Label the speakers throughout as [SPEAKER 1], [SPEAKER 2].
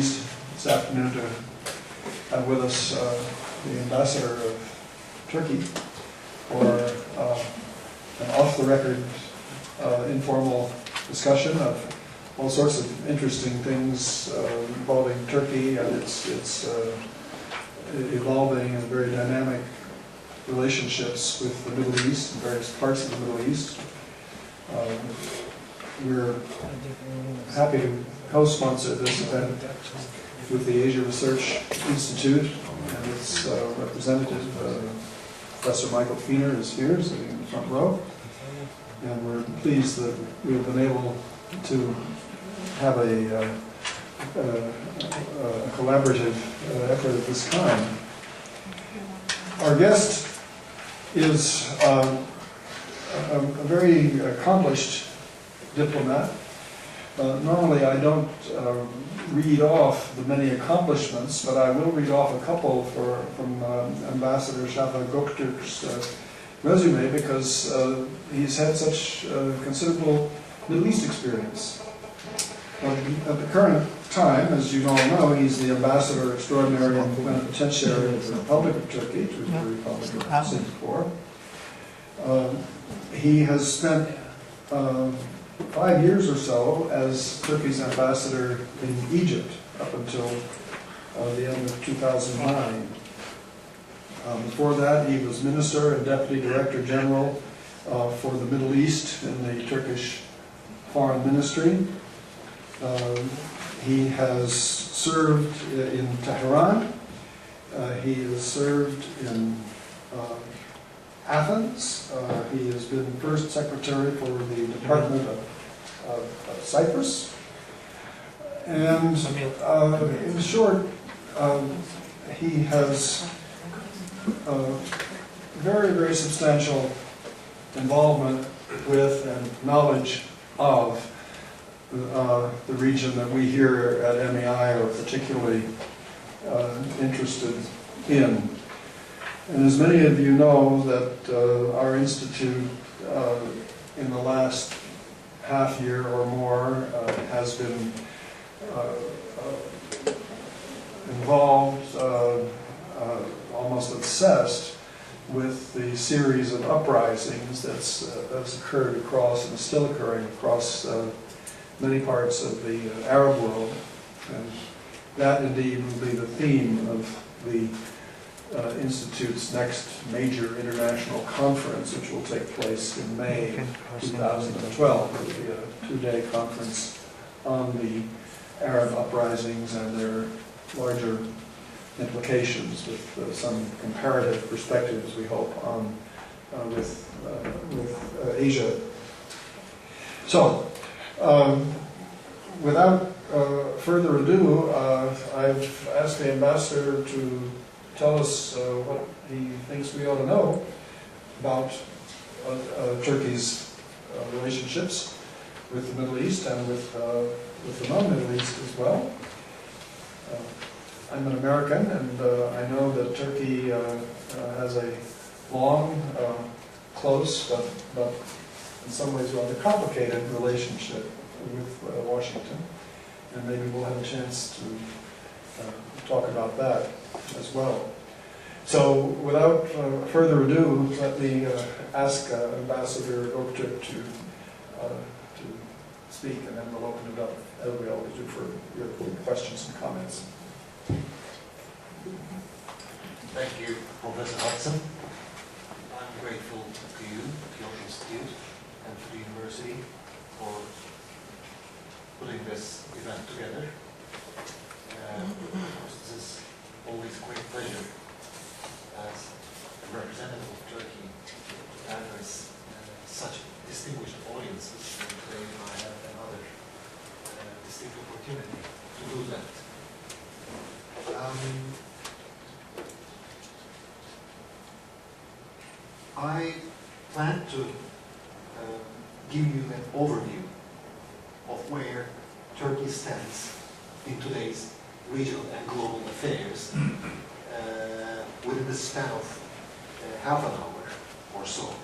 [SPEAKER 1] pleased this afternoon to have with us the ambassador of Turkey for an off-the-record informal discussion of all sorts of interesting things involving Turkey and its evolving and very dynamic relationships with the Middle East and various parts of the Middle East. We're happy to co-sponsor this event with the Asia Research Institute and its representative, Professor Michael Feener, is here, sitting in the front row. And we're pleased that we've been able to have a collaborative effort of this kind. Our guest is a very accomplished diplomat. Normally I don't read off the many accomplishments, but I will read off a couple from Ambassador Safak Göktürk's resume because he's had such considerable Middle East experience. At the current time, as you all know, he's the Ambassador Extraordinary and Plenipotentiary of the Republic of Turkey to the Republic of Singapore. He has spent 5 years or so as Turkey's ambassador in Egypt up until the end of 2009. Before that, he was Minister and Deputy Director General for the Middle East in the Turkish Foreign Ministry. He has served in Tehran. He has served in Athens. He has been First Secretary for the Department of Cyprus. And in short, he has very, very substantial involvement with and knowledge of the region that we here at MEI are particularly interested in. And as many of you know, that our institute in the last half year or more has been involved, almost obsessed with the series of uprisings that's occurred across and is still occurring across many parts of the Arab world. And that indeed will be the theme of the Institute's next major international conference, which will take place in May 2012. It will be a 2-day conference on the Arab uprisings and their larger implications, with some comparative perspectives, we hope, on with Asia. So, without further ado, I've asked the ambassador to tell us what he thinks we ought to know about Turkey's relationships with the Middle East and with the non-Middle East as well. I'm an American, and I know that Turkey has a long, close, but in some ways rather complicated relationship with Washington, and maybe we'll have a chance to talk about that as well. So, without further ado, let me ask Ambassador Göktürk to speak, and then we'll open it up, as we always do, for your questions and comments.
[SPEAKER 2] Thank you, Professor Hudson. I'm grateful to you, to your institute, and to the university for putting this event together. This is always a great pleasure as a representative of Turkey to address such distinguished audiences, and today I have another distinct opportunity to do that. I plan to give you an overview of where Turkey stands in today's regional and global affairs within the span of half an hour or so.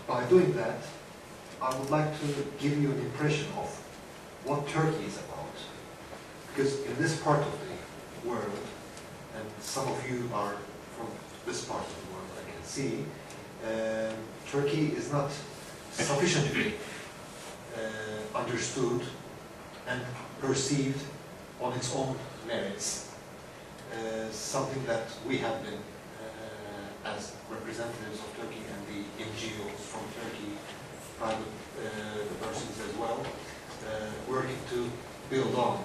[SPEAKER 2] By doing that, I would like to give you an impression of what Turkey is about. Because in this part of the world, and some of you are from this part of the world, I can see, Turkey is not sufficiently understood and perceived on its own merits. Something that we have been, as representatives of Turkey and the NGOs from Turkey, private persons as well, working to build on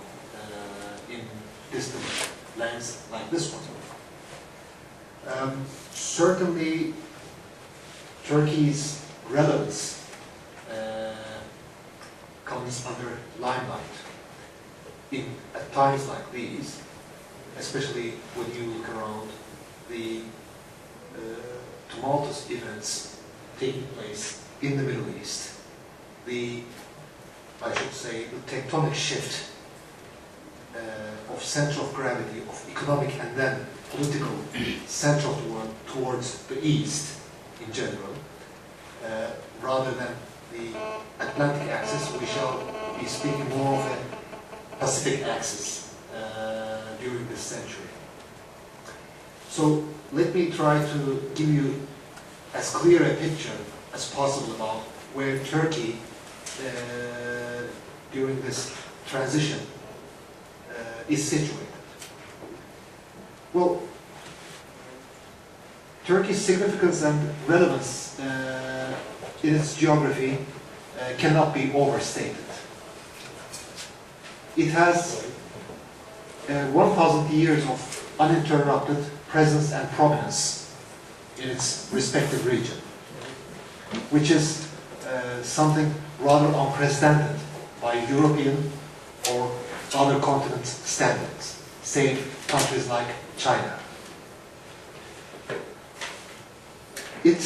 [SPEAKER 2] in distant lands like this one. Certainly, Turkey's relevance comes under limelight at times like these, especially when you look around the tumultuous events taking place in the Middle East, I should say, the tectonic shift of center of gravity of economic and then political center of the world towards the East in general, rather than the Atlantic axis. We shall be speaking more of a Pacific axis during this century. So let me try to give you as clear a picture as possible about where Turkey during this transition is situated. Well, Turkey's significance and relevance in its geography cannot be overstated. It has 1,000 years of uninterrupted presence and prominence in its respective region, which is something rather unprecedented by European or other continent standards, say countries like China. It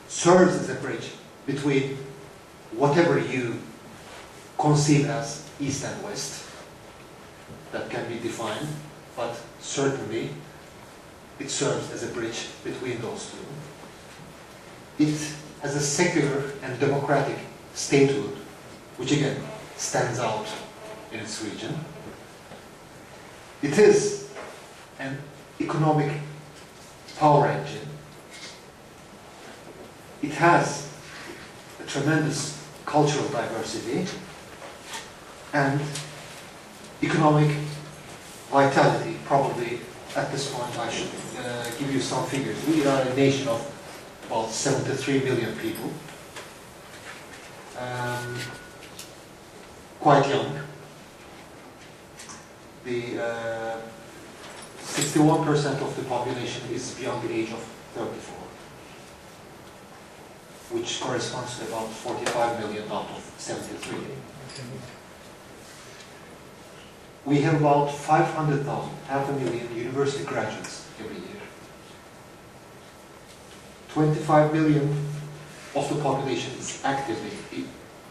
[SPEAKER 2] serves as a bridge between whatever you conceive as East and West, that can be defined, but certainly it serves as a bridge between those two. It has a secular and democratic statehood, which again stands out in its region. It is an economic power engine. It has a tremendous cultural diversity and economic vitality. Probably at this point I should give you some figures. We are a nation of about 73 million people, quite young. The 61% of the population is beyond the age of 34, which corresponds to about 45 million out of 73. We have about 500,000, half a million university graduates every year. 25 million of the population is actively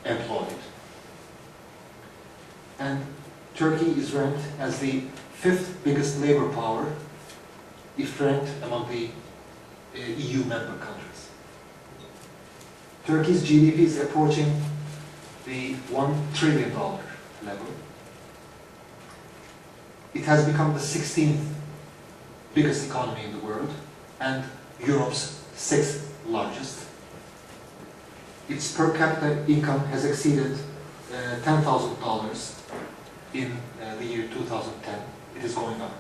[SPEAKER 2] employed. And Turkey is ranked as the 5th biggest labor power if ranked among the EU member countries. Turkey's GDP is approaching the $1 trillion level. It has become the 16th biggest economy in the world and Europe's 6th largest. Its per capita income has exceeded $10,000 in the year 2010. It is going up.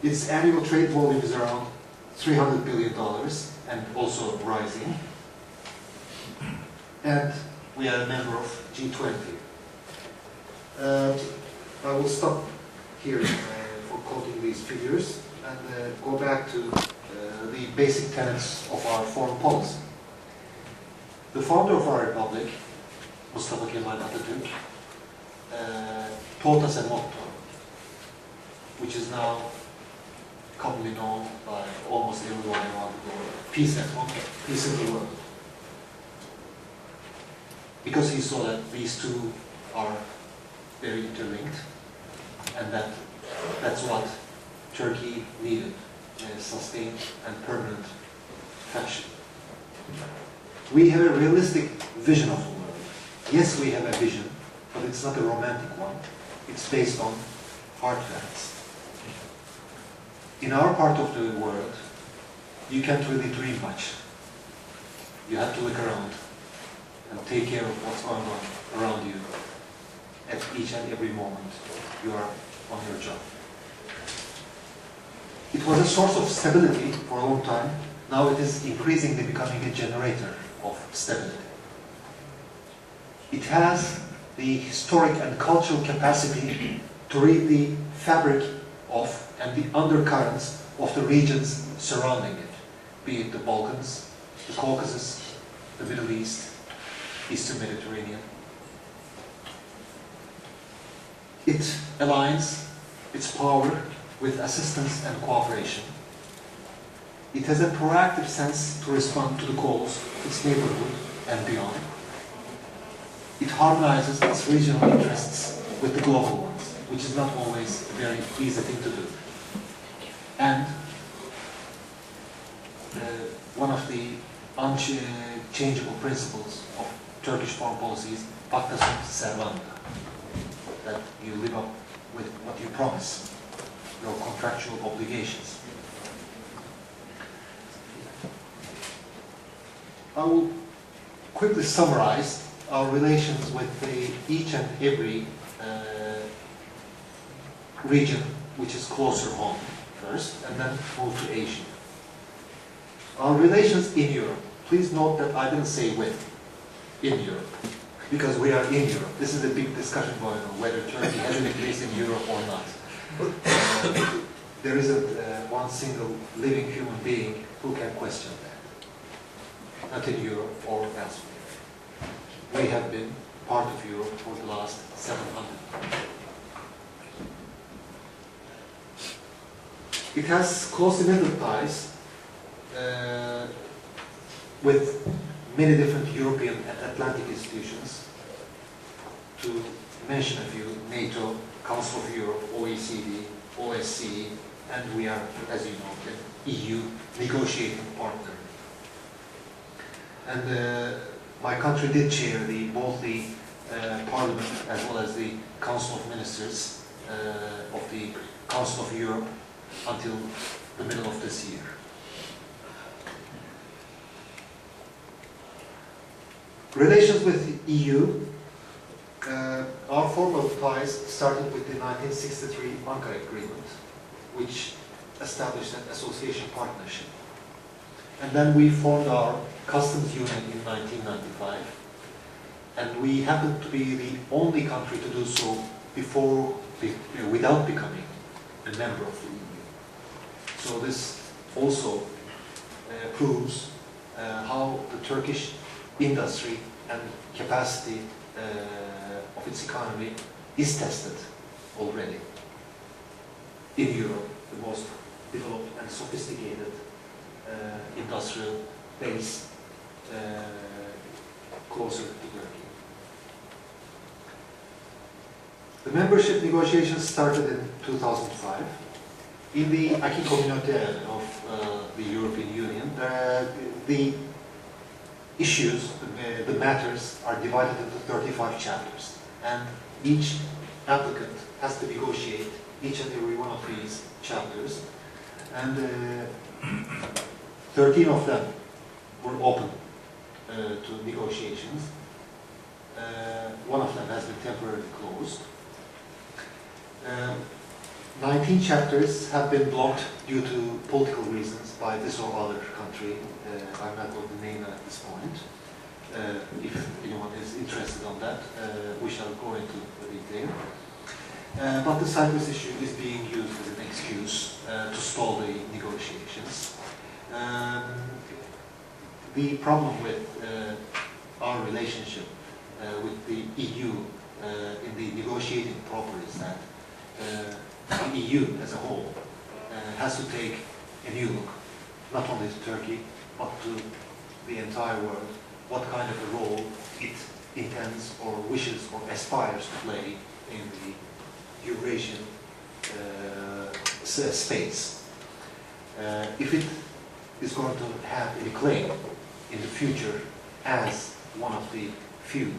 [SPEAKER 2] Its annual trade volume is around $300 billion and also rising. And we are a member of G20. I will stop here for quoting these figures and go back to the basic tenets of our foreign policy. The founder of our republic, Mustafa Kemal Atatürk, taught us a motto, which is now commonly known by almost everyone around the world: peace at home, peace in the world. Because he saw that these two are very interlinked, and that's what Turkey needed in a sustained and permanent fashion. We have a realistic vision of the world. Yes, we have a vision, but it's not a romantic one. It's based on hard facts. In our part of the world, you can't really dream much. You have to look around and take care of what's going on around you at each and every moment you are on your job. It was a source of stability for a long time. Now it is increasingly becoming a generator of stability. It has the historic and cultural capacity to read the fabric of and the undercurrents of the regions surrounding it, be it the Balkans, the Caucasus, the Middle East, Eastern Mediterranean. It aligns its power with assistance and cooperation. It has a proactive sense to respond to the calls of its neighborhood and beyond. It harmonizes its regional interests with the global ones, which is not always a very easy thing to do. And one of the unchangeable principles of Turkish foreign policy is pacta sunt servanda, that you live up with what you promise, your contractual obligations. I will quickly summarize our relations with each and every region which is closer home first, and then move to Asia. Our relations in Europe. Please note that I didn't say with, in Europe, because we are in Europe. This is a big discussion going on, whether Turkey has any place in Europe or not. There isn't one single living human being who can question that. Not in Europe or elsewhere. We have been part of Europe for the last 700 years. It has closely knitted ties with many different European and Atlantic institutions. To mention a few: NATO, Council of Europe, OECD, OSCE, and we are, as you know, an EU negotiating partner. And my country did chair both the Parliament as well as the Council of Ministers of the Council of Europe until the middle of this year. Relations with the EU. Our formal ties started with the 1963 Ankara Agreement, which established an association partnership. And then we formed our customs union in 1995. And we happened to be the only country to do so without becoming a member of the EU. So this also proves how the Turkish industry and capacity of its economy is tested already in Europe, the most developed and sophisticated industrial base closer to Turkey. The membership negotiations started in 2005. In the acquis communautaire of the European Union, the issues, the matters are divided into 35 chapters, and each applicant has to negotiate each and every one of these chapters, and 13 of them were open to negotiations. One of them has been temporarily closed. 19 chapters have been blocked due to political reasons by this or other country. I'm not going to name it at this point. If anyone is interested on that, we shall go into the detail. But the Cyprus issue is being used as an excuse to stall the negotiations. The problem with our relationship with the EU in the negotiating proper is that the EU as a whole has to take a new look, not only to Turkey, but to the entire world, what kind of a role it intends or wishes or aspires to play in the Eurasian space. If it is going to have any claim in the future as one of the few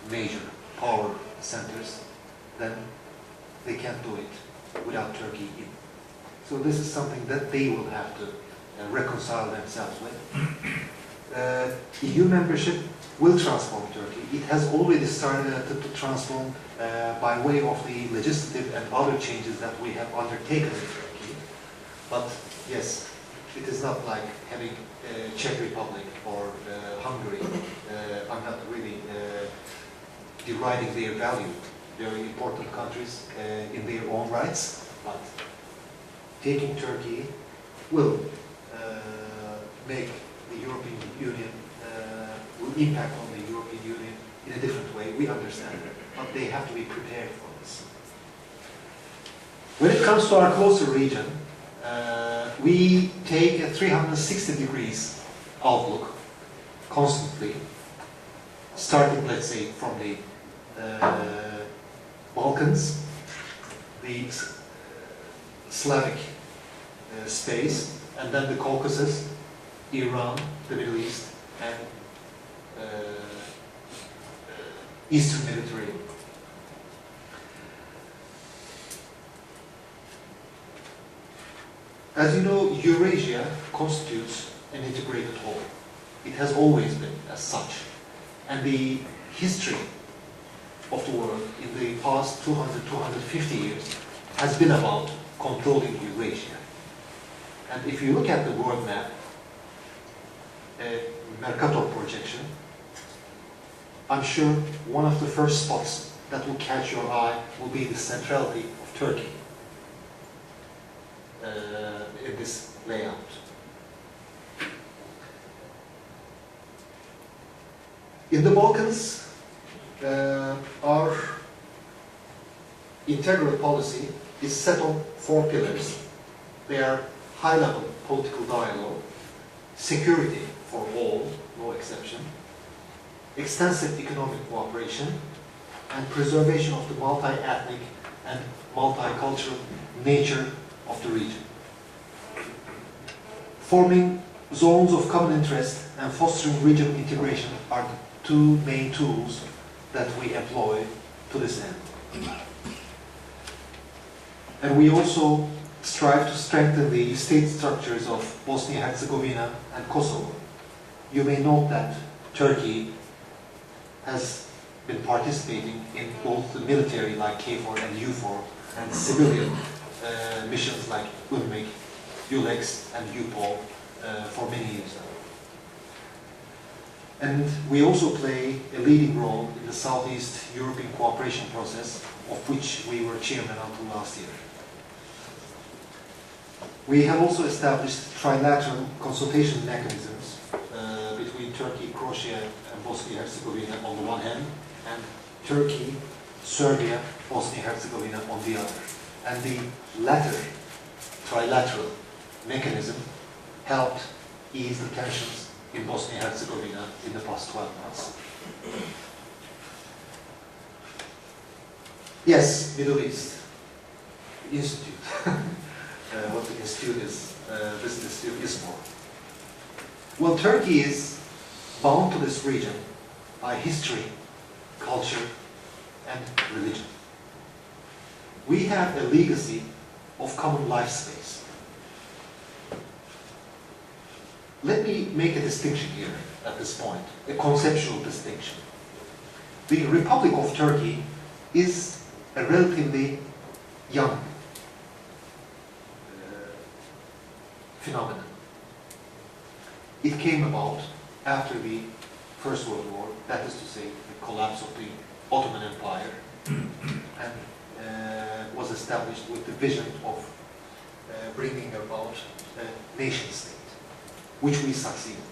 [SPEAKER 2] major power centers, then they can't do it without Turkey in. So this is something that they will have to reconcile themselves with. EU membership will transform Turkey. It has already started to transform by way of the legislative and other changes that we have undertaken in Turkey. But yes, it is not like having Czech Republic or Hungary. I'm not really deriding their value. Very important countries in their own rights, but taking Turkey will make the European Union, will impact on the European Union in a different way. We understand it, but they have to be prepared for this. When it comes to our closer region, we take a 360 degrees outlook constantly, starting, let's say, from the Balkans, the Slavic space, and then the Caucasus, Iran, the Middle East, and Eastern Mediterranean. As you know, Eurasia constitutes an integrated whole. It has always been as such. And the history of the world in the past 200, 250 years has been about controlling Eurasia. And if you look at the world map, Mercator projection, I'm sure one of the first spots that will catch your eye will be the centrality of Turkey in this layout. In the Balkans, our integral policy is set on 4 pillars. They are high-level political dialogue, security for all, no exception, extensive economic cooperation, and preservation of the multi-ethnic and multicultural nature of the region. Forming zones of common interest and fostering regional integration are the 2 main tools that we employ to this end. And we also strive to strengthen the state structures of Bosnia-Herzegovina and Kosovo. You may note that Turkey has been participating in both the military like KFOR and EUFOR and civilian missions like UNMIK, ULEX and UPOL for many years now. And we also play a leading role in the Southeast European cooperation process, of which we were chairman until last year. We have also established trilateral consultation mechanisms between Turkey, Croatia, and Bosnia-Herzegovina on the one hand, and Turkey, Serbia, Bosnia-Herzegovina on the other. And the latter trilateral mechanism helped ease the tensions in Bosnia-Herzegovina in the past 12 months. Yes, Middle East, the Institute. What the Institute is, this Institute is for. Well, Turkey is bound to this region by history, culture, and religion. We have a legacy of common life space. Let me make a distinction here at this point, a conceptual distinction. The Republic of Turkey is a relatively young phenomenon. It came about after the First World War, that is to say, the collapse of the Ottoman Empire, and was established with the vision of bringing about a nation state, which we succeeded.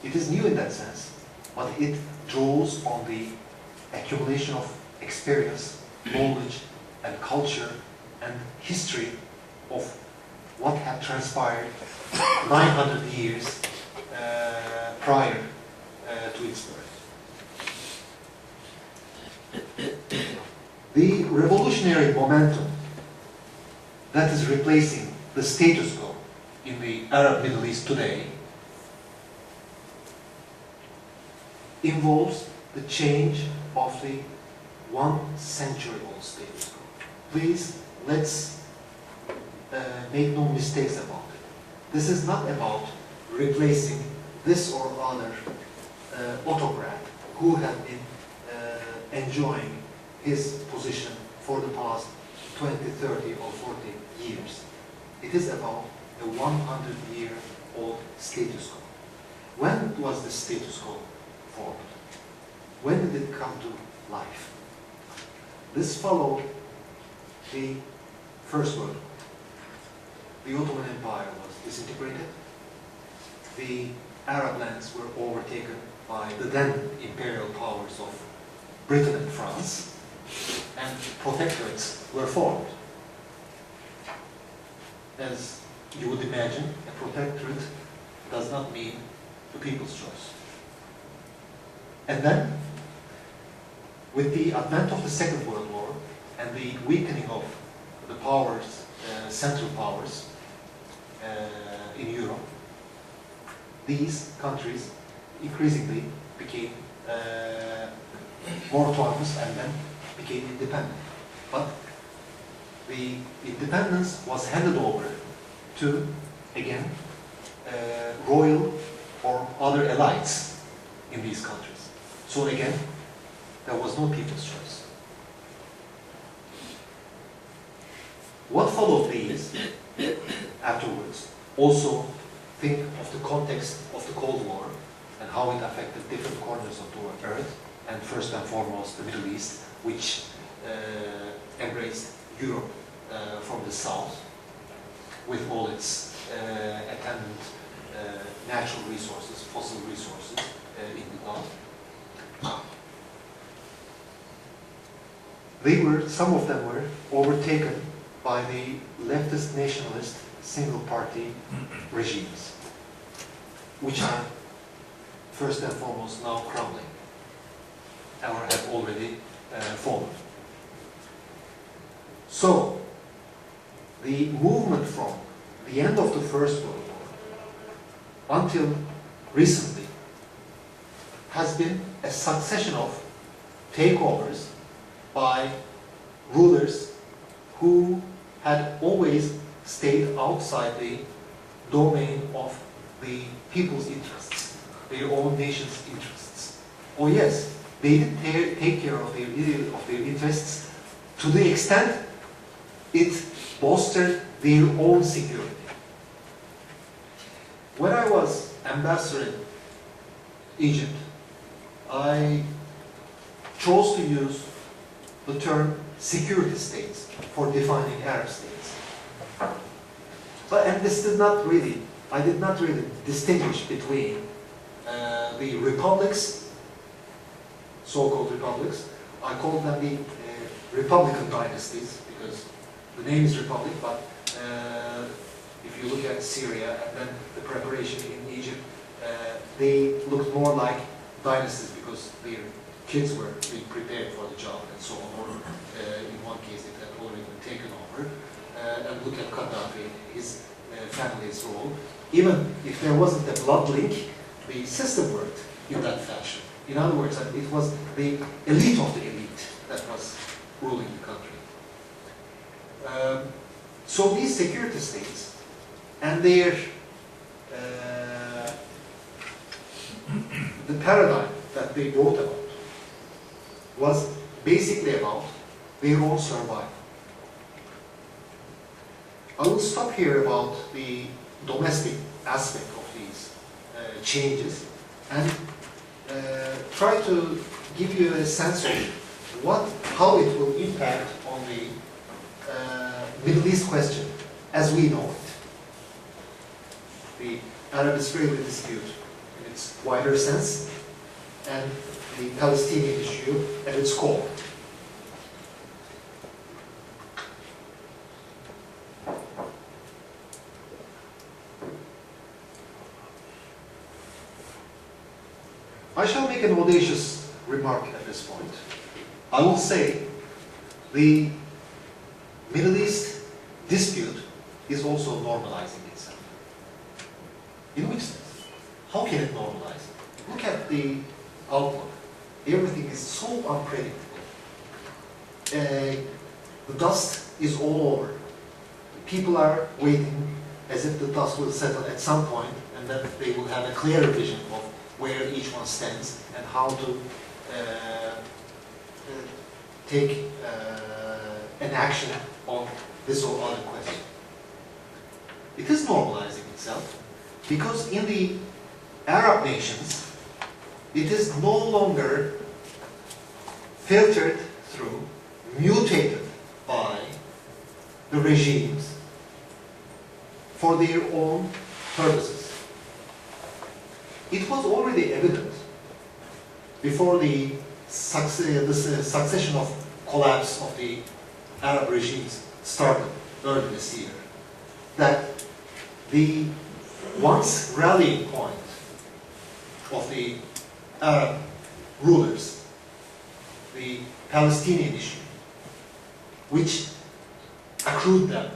[SPEAKER 2] It is new in that sense, but it draws on the accumulation of experience, knowledge, and culture, and history of what had transpired 900 years prior to its birth. The revolutionary momentum that is replacing the status quo in the Arab Middle East today involves the change of the 1 century-old status quo. Please, let's make no mistakes about it. This is not about replacing this or other autocrat who have been enjoying his position for the past 20, 30, or 40 years. It is about a 100-year-old status quo. When was the status quo formed? When did it come to life? This followed the First World War. The Ottoman Empire was disintegrated. The Arab lands were overtaken by the then imperial powers of Britain and France, and protectorates were formed. As you would imagine, a protectorate does not mean the people's choice. And then, with the advent of the Second World War and the weakening of the powers, central powers in Europe, these countries increasingly became more autonomous and then became independent. But the independence was handed over to, again, royal or other elites in these countries. So again, there was no people's choice. What followed these afterwards? Also think of the context of the Cold War and how it affected different corners of the earth, and first and foremost the Middle East, which embraced Europe from the south with all its attendant natural resources, fossil resources in the north. Some of them were overtaken by the leftist nationalist single-party regimes, which are first and foremost now crumbling, or have already fallen. So, the movement from the end of the First World War until recently has been a succession of takeovers by rulers who had always stayed outside the domain of the people's interests, their own nation's interests. Oh yes, they did take care of their interests to the extent it bolstered their own security. When I was ambassador in Egypt, I chose to use the term security states for defining Arab states. And this did not really, I did not really distinguish between the republics, so-called republics. I called them the republican dynasties because the name is republic, but if you look at Syria and then the preparation in Egypt, they looked more like dynasties because their kids were being prepared for the job and so on. Or in one case it had already been taken over. And look at Gaddafi, his family's role. Even if there wasn't a blood link, the system worked in that fashion. In other words, it was the elite of the elite that was ruling the country. So these security states and their the paradigm that they wrote about was basically about their own survival. I will stop here about the domestic aspect of these changes and try to give you a sense of how it will impact on the Middle East question as we know it. The Arab-Israeli dispute in its wider sense and the Palestinian issue at its core. I shall make an audacious remark at this point. I will say the Middle East dispute is also normalizing itself. In which sense? How can it normalize? Look at the outlook. everything is so unpredictable. The dust is all over. People are waiting as if the dust will settle at some point, and then they will have a clearer vision of where each one stands and how to take an action on this or other question. It is normalizing itself because in the Arab nations, it is no longer filtered through, mutated by the regimes for their own purposes. It was already evident before the succession of collapse of the Arab regimes started early this year, that the once rallying point of the Arab rulers, the Palestinian issue, which accrued them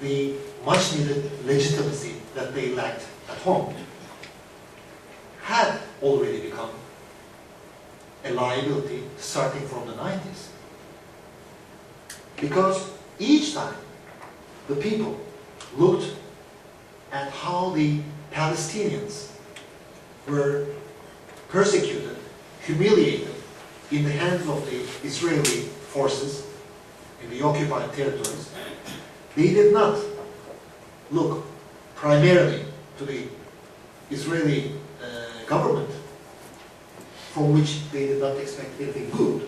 [SPEAKER 2] the much needed legitimacy that they lacked at home, had already become a liability starting from the 90s. Because each time the people looked at how the Palestinians were persecuted, humiliated in the hands of the Israeli forces in the occupied territories, they did not look primarily to the Israeli government, from which they did not expect anything good,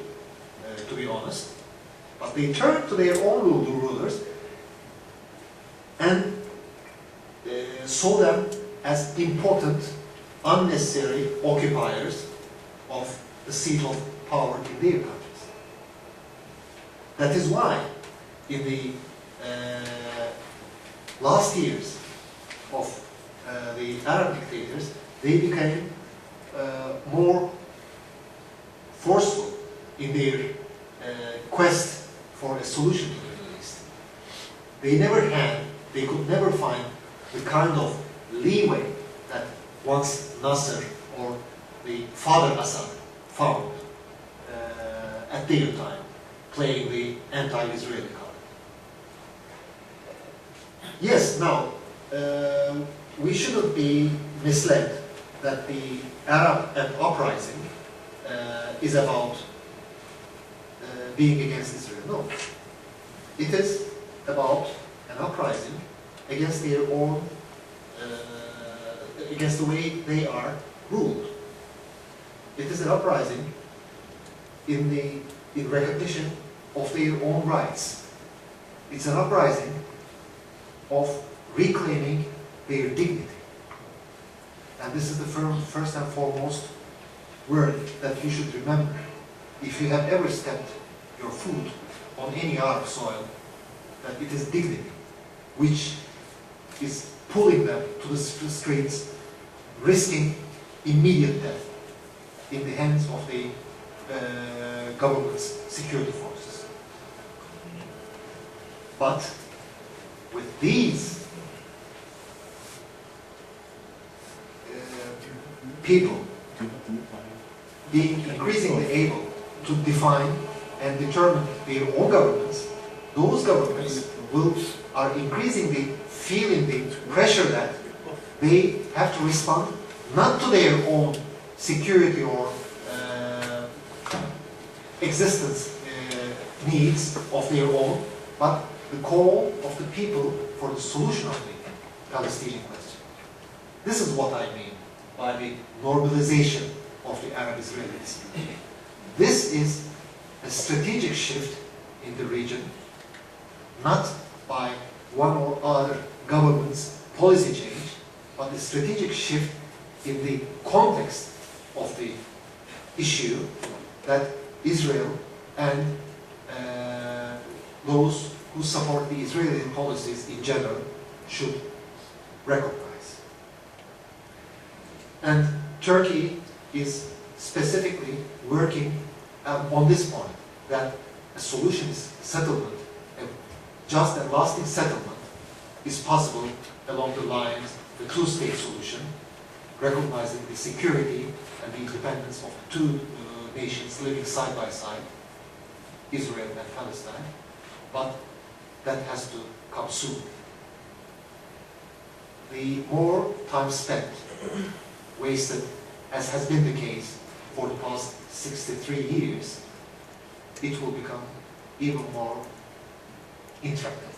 [SPEAKER 2] to be honest, but they turned to their own rulers and saw them as important, unnecessary occupiers of the seat of power in their countries. That is why in the last years of the Arab dictators, they became more forceful in their quest for a solution to the Middle East. They could never find the kind of leeway that once Nasser or the father Assad found at their time, playing the anti-Israeli card. Yes, now, we shouldn't be misled that the Arab uprising is about being against Israel. No. It is about an uprising against their own, against the way they are ruled. It is an uprising in recognition of their own rights. It's an uprising of reclaiming their dignity. And this is the first and foremost word that you should remember. If you have ever stepped your foot on any Arab soil, that it is dignity which is pulling them to the streets, risking immediate death in the hands of the government's security forces. But with these people being increasingly able to define and determine their own governments, those governments are increasingly feeling the pressure that they have to respond not to their own security or existence needs of their own, but the call of the people for the solution of the Palestinian question. This is what I mean by the normalization of the Arab-Israeli dispute. This is a strategic shift in the region, not by one or other government's policy change, but a strategic shift in the context of the issue that Israel and those who support the Israeli policies in general should recognize. And Turkey is specifically working on this point, that a solution is settlement, a just and lasting settlement is possible along the lines of the two-state solution, recognizing the security and the independence of two nations living side by side, Israel and Palestine, but that has to come soon. The more time spent, wasted, as has been the case for the past 63 years, it will become even more interactive.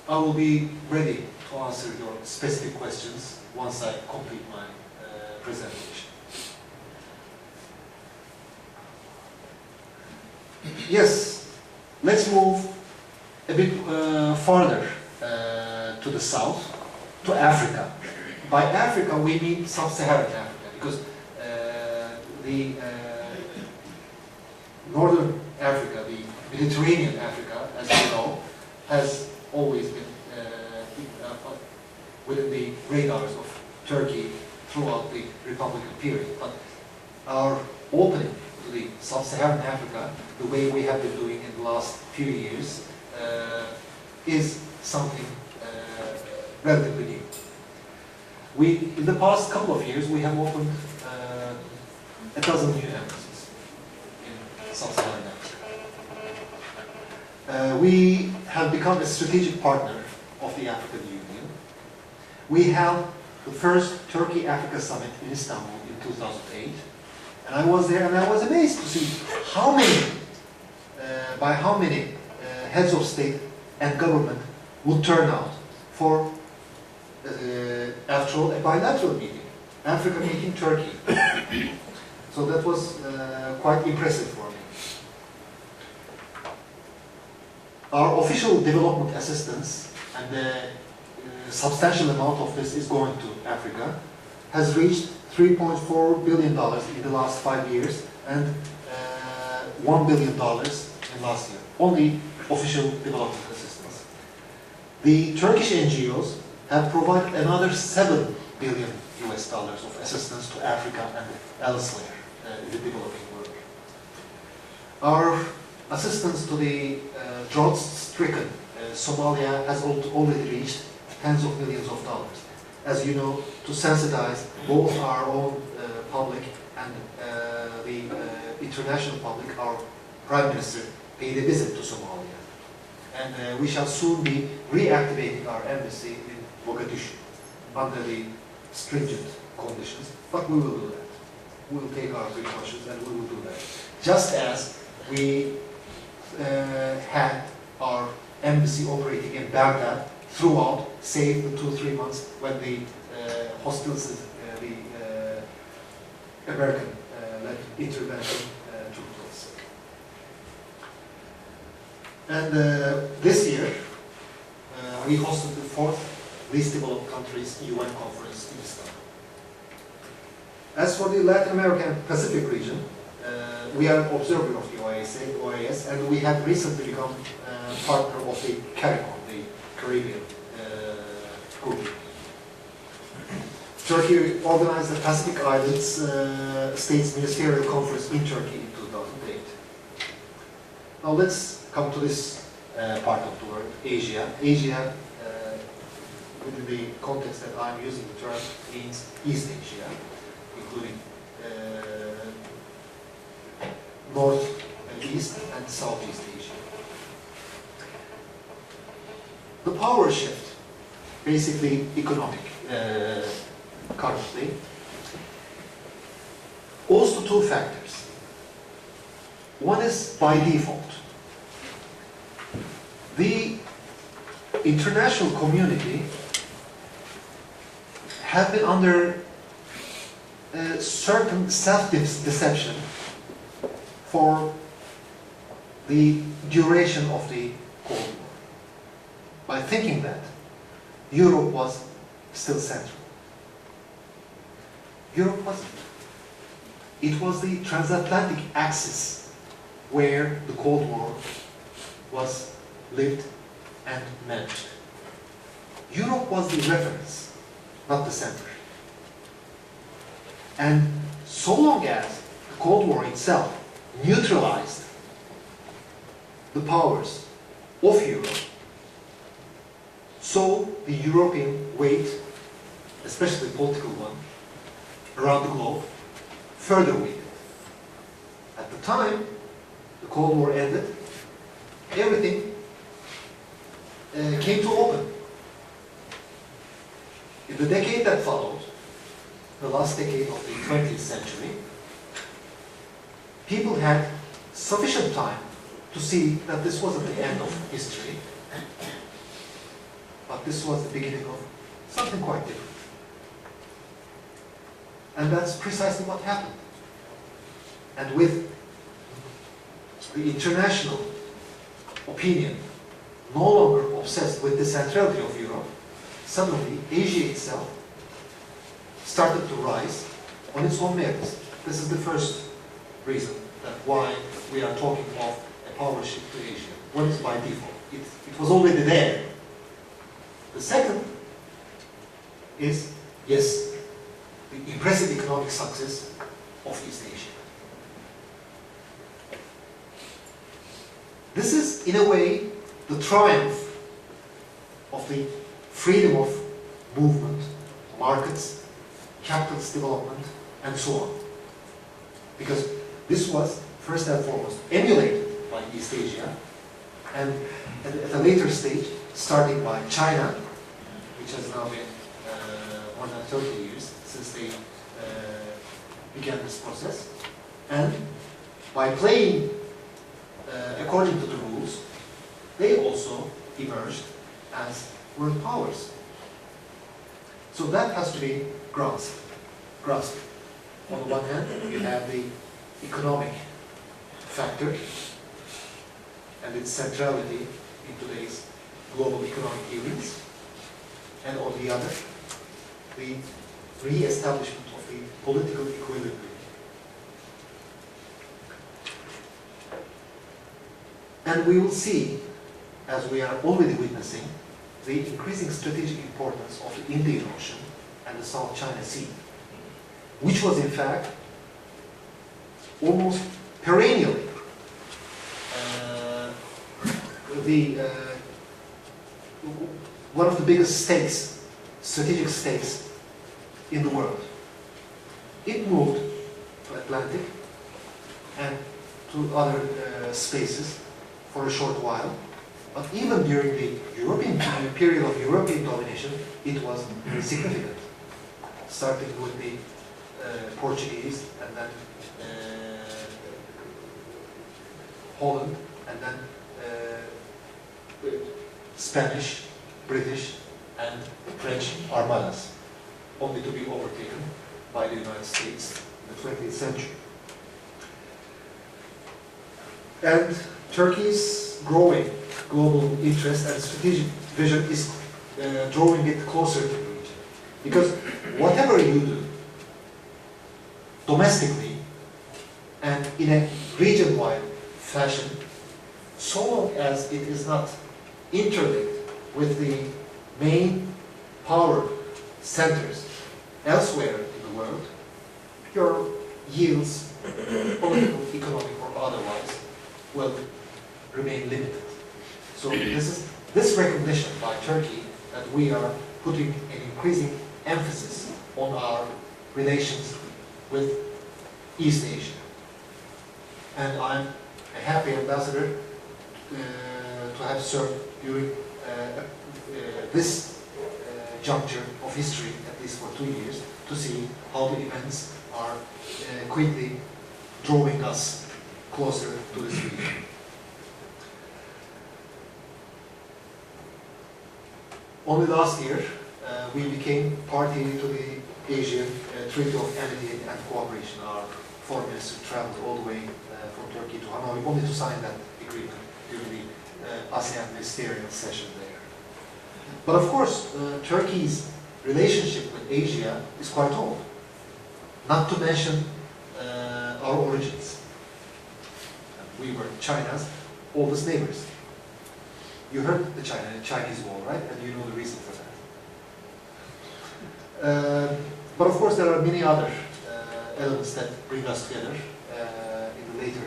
[SPEAKER 2] I will be ready to answer your specific questions once I complete my presentation. Yes, let's move a bit farther to the south, to Africa. By Africa, we mean sub-Saharan Africa, because the northern Africa, the Mediterranean Africa, as you know, has always been within the radars of Turkey throughout the Republican period. But our opening to the sub-Saharan Africa, the way we have been doing in the last few years, is something relatively new. In the past couple of years, we have opened a dozen new embassies in sub-Saharan Africa. We have become a strategic partner of the African Union. We held the first Turkey-Africa Summit in Istanbul in 2008, and I was there and I was amazed to see how many, by how many heads of state and government would turn out for, after all, a bilateral meeting, Africa meeting Turkey. So that was quite impressive for me. Our official development assistance, and the substantial amount of this is going to Africa, has reached $3.4 billion in the last 5 years and $1 billion in last year. Only official development assistance. The Turkish NGOs have provided another $7 billion of assistance to Africa and elsewhere in the developing world. Our assistance to the drought-stricken Somalia has already reached tens of millions of dollars. As you know, to sensitize both our own public and the international public, our Prime Minister paid a visit to Somalia. And we shall soon be reactivating our embassy in Mogadishu under the stringent conditions, but we will do that. We will take our precautions and we will do that. Just as we had our embassy operating in Baghdad throughout, save the 2-3 months when the hostilities, the American-led intervention took place. And this year, we hosted the 4th Least Developed Countries UN Conference in Istanbul. As for the Latin American Pacific region, we are an observer of the OAS, and we have recently become partner of the CARICOM, the Caribbean group. Turkey organized the Pacific Islands States Ministerial Conference in Turkey in 2008. Now let's come to this part of the world, Asia. Asia, within the context that I'm using the term, means East Asia, including North and East and Southeast Asia. The power shift, basically economic currently, owes to two factors. One is by default. The international community have been under a certain self-deception for the duration of the Cold War, by thinking that Europe was still central. Europe wasn't. It was the transatlantic axis where the Cold War was lived and managed. Europe was the reference, not the center. And so long as the Cold War itself neutralized the powers of Europe, so the European weight, especially the political one, around the globe further weakened. At the time the Cold War ended, everything came to open. In the decade that followed, the last decade of the 20th century, people had sufficient time to see that this wasn't the end of history, but this was the beginning of something quite different. And that's precisely what happened. And with the international opinion no longer obsessed with the centrality of Europe, suddenly Asia itself started to rise on its own merits. This is the first reason that why we are talking of a power shift to Asia. What is by default? It was already there. The second is, yes, the impressive economic success of East Asia. This is, in a way, the triumph of the freedom of movement, markets, capitalist development, and so on. Because this was, first and foremost, emulated by East Asia, and at a later stage, starting by China, which has now been more than 30 years since they began this process, and by playing according to the rules, they also emerged as world powers. So that has to be grasped. On the one hand, you have the economic factor and its centrality in today's global economic dealings, and on the other, the re-establishment of the political equilibrium. And we will see, as we are already witnessing, the increasing strategic importance of the Indian Ocean and the South China Sea, which was in fact almost perennially one of the biggest stakes, strategic stakes in the world. It moved to Atlantic and to other spaces for a short while, but even during the European period of European domination, it was very significant, starting with the Portuguese, and then Holland, and then Spanish, British, and French armadas, only to be overtaken by the United States in the 20th century. And Turkey's growing global interest and strategic vision is drawing it closer to the region. Because whatever you do, domestically and in a region-wide fashion, so long as it is not interlinked with the main power centers elsewhere in the world, your yields, political, economic, or otherwise, will remain limited. So this recognition by Turkey that we are putting an increasing emphasis on our relations with East Asia. And I'm a happy ambassador to have served during this juncture of history, at least for 2 years, to see how the events are quickly drawing us closer to this region. Only last year, we became party to the Asian Treaty of Amity and Cooperation. Our foreign minister traveled all the way from Turkey to Hanoi only to sign that agreement during the ASEAN ministerial session there. But of course, Turkey's relationship with Asia is quite old, not to mention our origins. We were China's oldest neighbors. You heard the Chinese Wall, right? And you know the reason for that. But of course, there are many other elements that bring us together in the later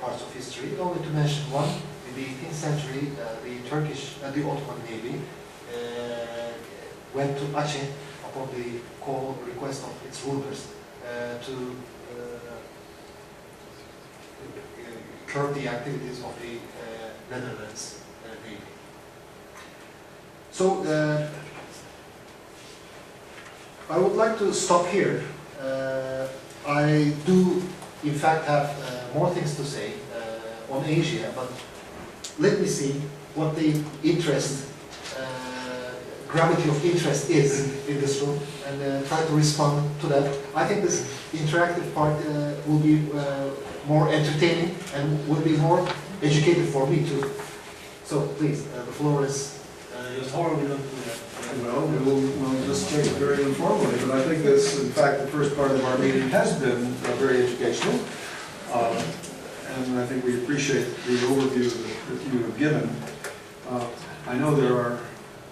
[SPEAKER 2] parts of history. Only to mention one: in the 18th century, the Ottoman Navy went to Aceh, upon the call or request of its rulers to curb the activities of the Netherlands Navy. So I would like to stop here. I do, in fact, have more things to say on Asia, but let me see what the interest, gravity of interest is in this room, and try to respond to that. I think this interactive part will be more entertaining and will be more educated for me too. So please, the floor is yours. How are we going to do that?
[SPEAKER 1] Well, we'll just take it very informally, but I think this, in fact, the first part of our meeting has been very educational. And I think we appreciate the overview that you have given. I know there are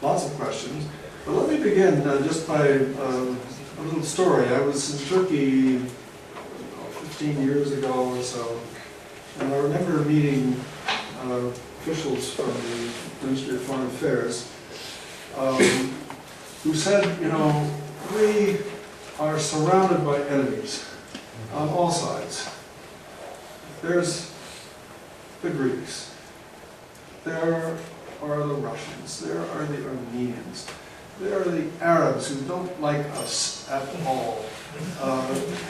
[SPEAKER 1] lots of questions, but let me begin just by a little story. I was in Turkey 15 years ago or so, and I remember meeting officials from the Ministry of Foreign Affairs who said, you know, we are surrounded by enemies on all sides. There's the Greeks, there are the Russians, there are the Armenians, there are the Arabs who don't like us at all,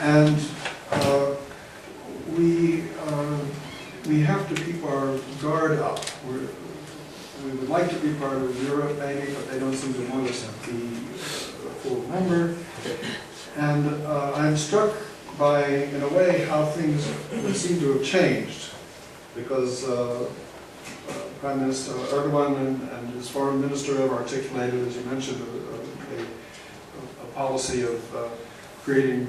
[SPEAKER 1] and we have to keep our guard up. We would like to be part of Europe, maybe, but they don't seem to want us to be a full member. And I'm struck by, in a way, how things seem to have changed, because Prime Minister Erdogan and his foreign minister have articulated, as you mentioned, a policy of creating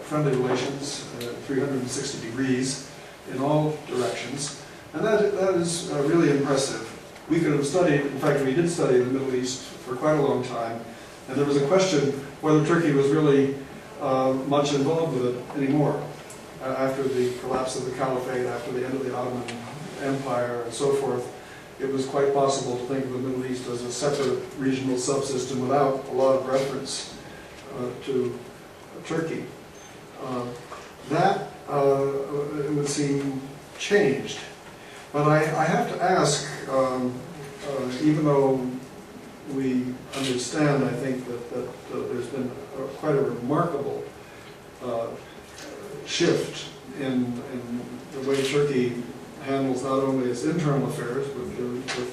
[SPEAKER 1] friendly relations 360 degrees in all directions, and that is really impressive. We could have studied, in fact we did study the Middle East for quite a long time, and there was a question whether Turkey was really much involved with it anymore. After the collapse of the Caliphate, after the end of the Ottoman Empire and so forth, it was quite possible to think of the Middle East as a separate regional subsystem without a lot of reference to Turkey. That, it would seem, changed. But I have to ask, even though we understand, I think, that there's been quite a remarkable shift in the way Turkey handles not only its internal affairs with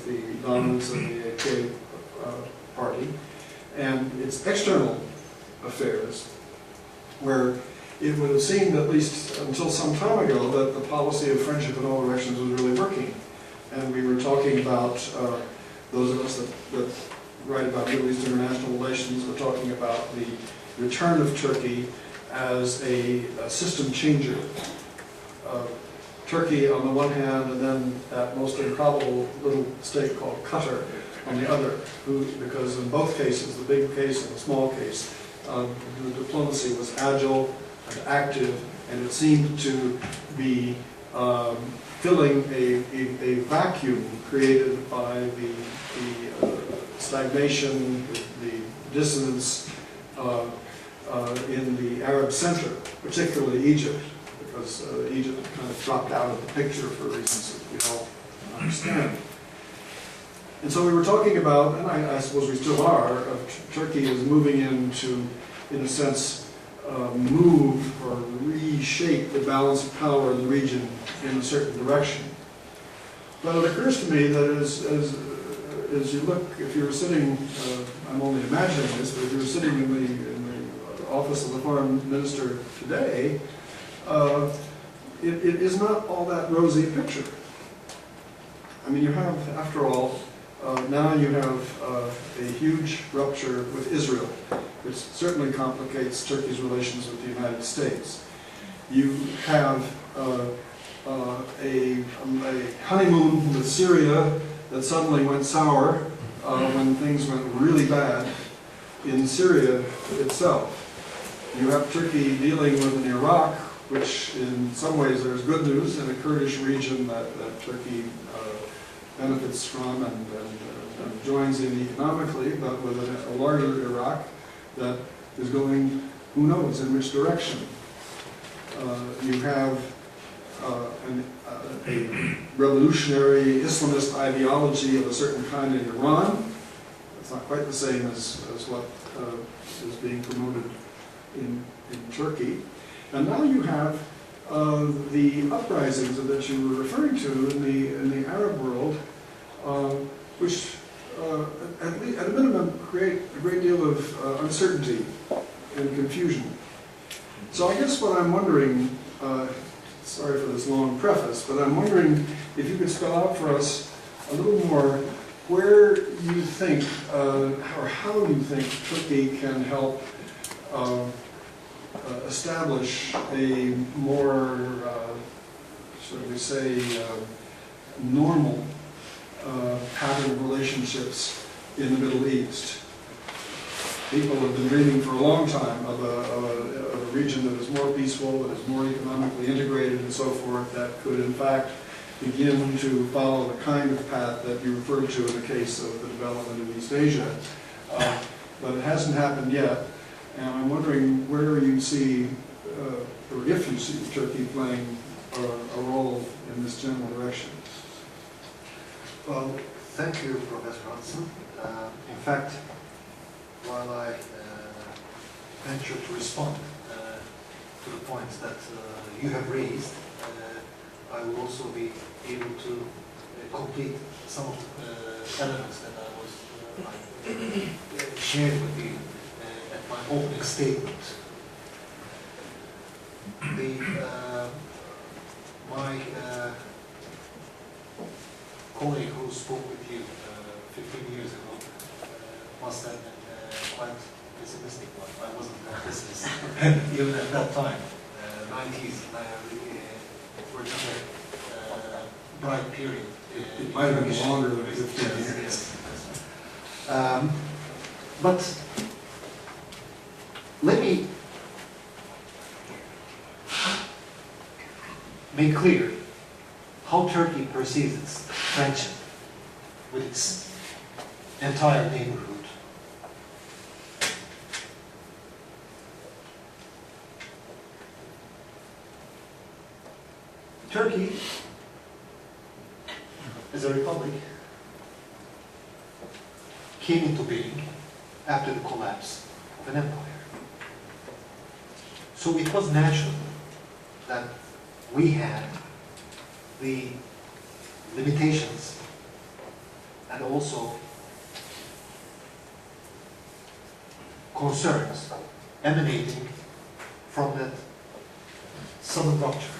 [SPEAKER 1] the dominance of the AK party, and its external affairs, where it would have seemed, at least until some time ago, that the policy of friendship in all directions was really working. And we were talking about, those of us that write about Middle East international relations, were talking about the return of Turkey as a system changer. Turkey on the one hand, and then that most improbable little state called Qatar on the other, because in both cases, the big case and the small case, the diplomacy was agile and active, and it seemed to be filling a vacuum created by the stagnation, the dissonance in the Arab center, particularly Egypt, because Egypt kind of dropped out of the picture for reasons that we all understand. And so we were talking about, and I suppose we still are, Turkey is moving into, in a sense, move or reshape the balance of power in the region in a certain direction. But it occurs to me that as you look, if you were sitting, I'm only imagining this, but if you were sitting in the office of the foreign minister today, it is not all that rosy a picture. I mean, you have, after all, now you have a huge rupture with Israel, which certainly complicates Turkey's relations with the United States. You have a honeymoon with Syria that suddenly went sour when things went really bad in Syria itself. You have Turkey dealing with an Iraq, which in some ways there's good news in a Kurdish region that Turkey benefits from and joins in economically, but with a larger Iraq, that is going, who knows, in which direction. You have a revolutionary Islamist ideology of a certain kind in Iran. It's not quite the same as what is being promoted in Turkey. And now you have the uprisings that you were referring to in the Arab world, which at a minimum create a great deal of uncertainty and confusion. So I guess what I'm wondering, sorry for this long preface, but I'm wondering if you could spell out for us a little more where you think, or how you think Turkey can help establish a more, shall we say, normal pattern of relationships in the Middle East. People have been dreaming for a long time of a region that is more peaceful, that is more economically integrated and so forth, that could in fact begin to follow the kind of path that you referred to in the case of the development of East Asia. But it hasn't happened yet, and I'm wondering where you see, or if you see Turkey playing a role in this general direction.
[SPEAKER 2] Well, thank you, Professor Hansen. In fact, while I venture to respond to the points that you have raised, I will also be able to complete some of the elements that I was sharing with you at my opening statement. My colleague who spoke with you 15 years ago must have been quite pessimistic. I wasn't that pessimist even at that time. 90s were just a bright period.
[SPEAKER 1] It might have been longer than 15 years.
[SPEAKER 2] Yes. But let me make clear how Turkey perceives its friendship with its entire neighborhood. Turkey, as a republic, came into being after the collapse of an empire. So it was natural that we had the limitations and also concerns emanating from that sudden rupture.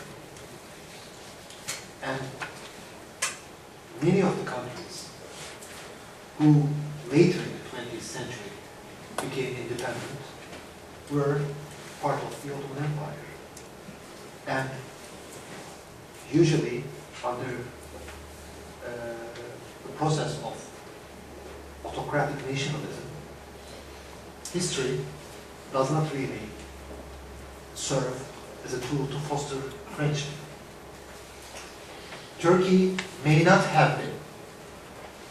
[SPEAKER 2] And many of the countries who later in the 20th century became independent were part of the Ottoman Empire. And usually under the process of autocratic nationalism, history does not really serve as a tool to foster friendship. Turkey may not have been,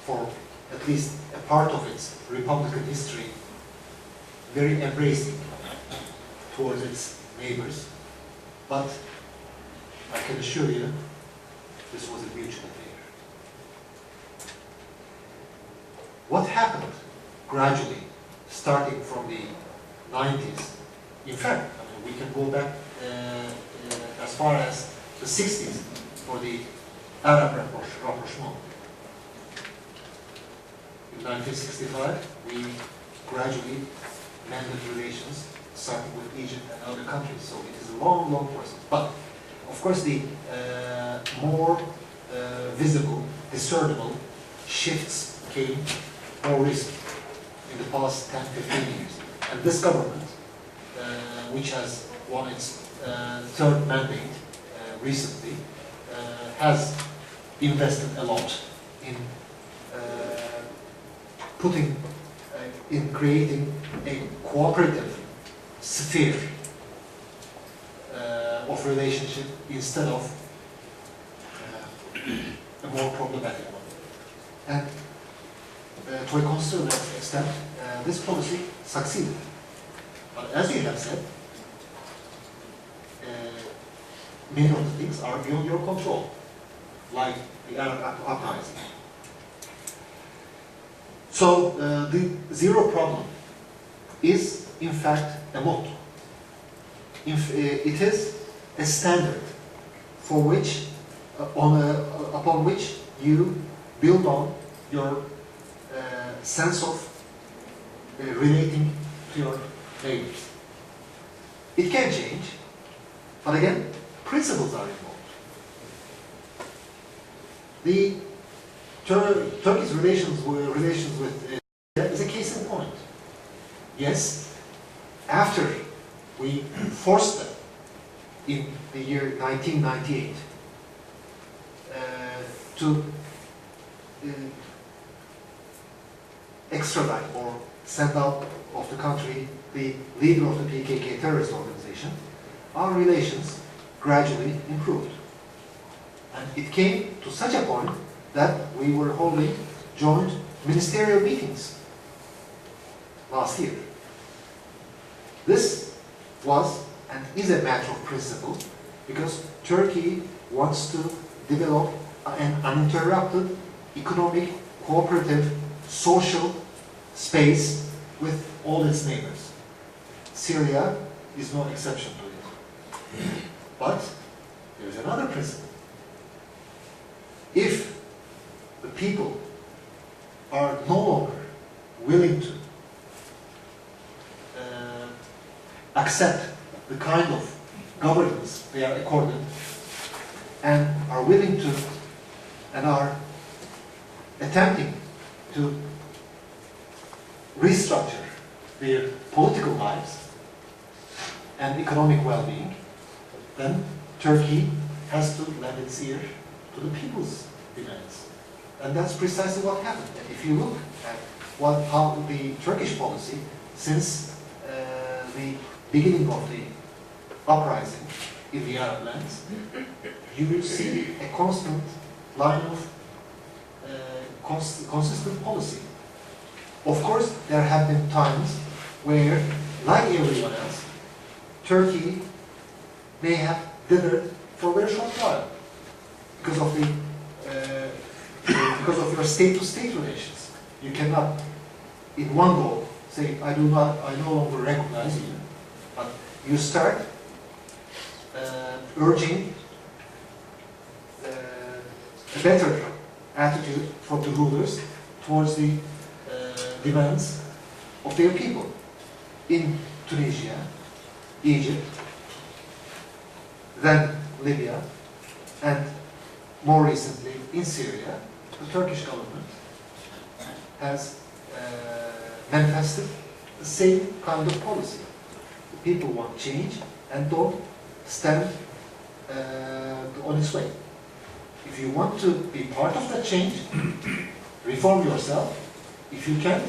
[SPEAKER 2] for at least a part of its republican history, very embracing towards its neighbors, but I can assure you this was a mutual affair. What happened gradually, starting from the 90s, in fact, we can go back as far as the 60s for the Arab rapprochement. In 1965, we gradually mended relations, starting with Egypt and other countries. So it is a long, long process. But of course, the more visible, discernible shifts came more recently in the past 10, 15 years. And this government, which has won its third mandate recently, has invested a lot in in creating a cooperative sphere of relationship instead of a more problematic one. And to a considerable extent, this policy succeeded. But as you have said, many of the things are beyond your control, like the Arab uprising. So the zero problem is, in fact, a motto. It is a standard for which, upon which you build on your sense of relating to your neighbors. It can change, but again, principles are involved. The Turkey's relations with Syria is a case in point. Yes, after we forced them in the year 1998 to extradite or send out of the country the leader of the PKK terrorist organization, our relations gradually improved. And it came to such a point that we were holding joint ministerial meetings last year. This was and is a matter of principle because Turkey wants to develop an uninterrupted economic, cooperative, social space with all its neighbors. Syria is no exception to it. But there is another principle. If the people are no longer willing to accept the kind of governance they are accorded and are willing to and are attempting to restructure their political lives and economic well-being, then Turkey has to lend its ear to the people's demands. And that's precisely what happened. And if you look at how the Turkish policy since the beginning of the uprising in the Arab lands, you will see a constant line of consistent policy. Of course, there have been times where, like everyone else, Turkey may have dithered for a very short while because of the because of your state-to-state relations. You cannot, in one go, say, I no longer recognize you. But you start urging a better attitude from the rulers towards the demands of their people. In Tunisia, Egypt, then Libya, and more recently in Syria, the Turkish government has manifested the same kind of policy. The people want change and don't stand on its way. If you want to be part of that change, reform yourself. If you can't,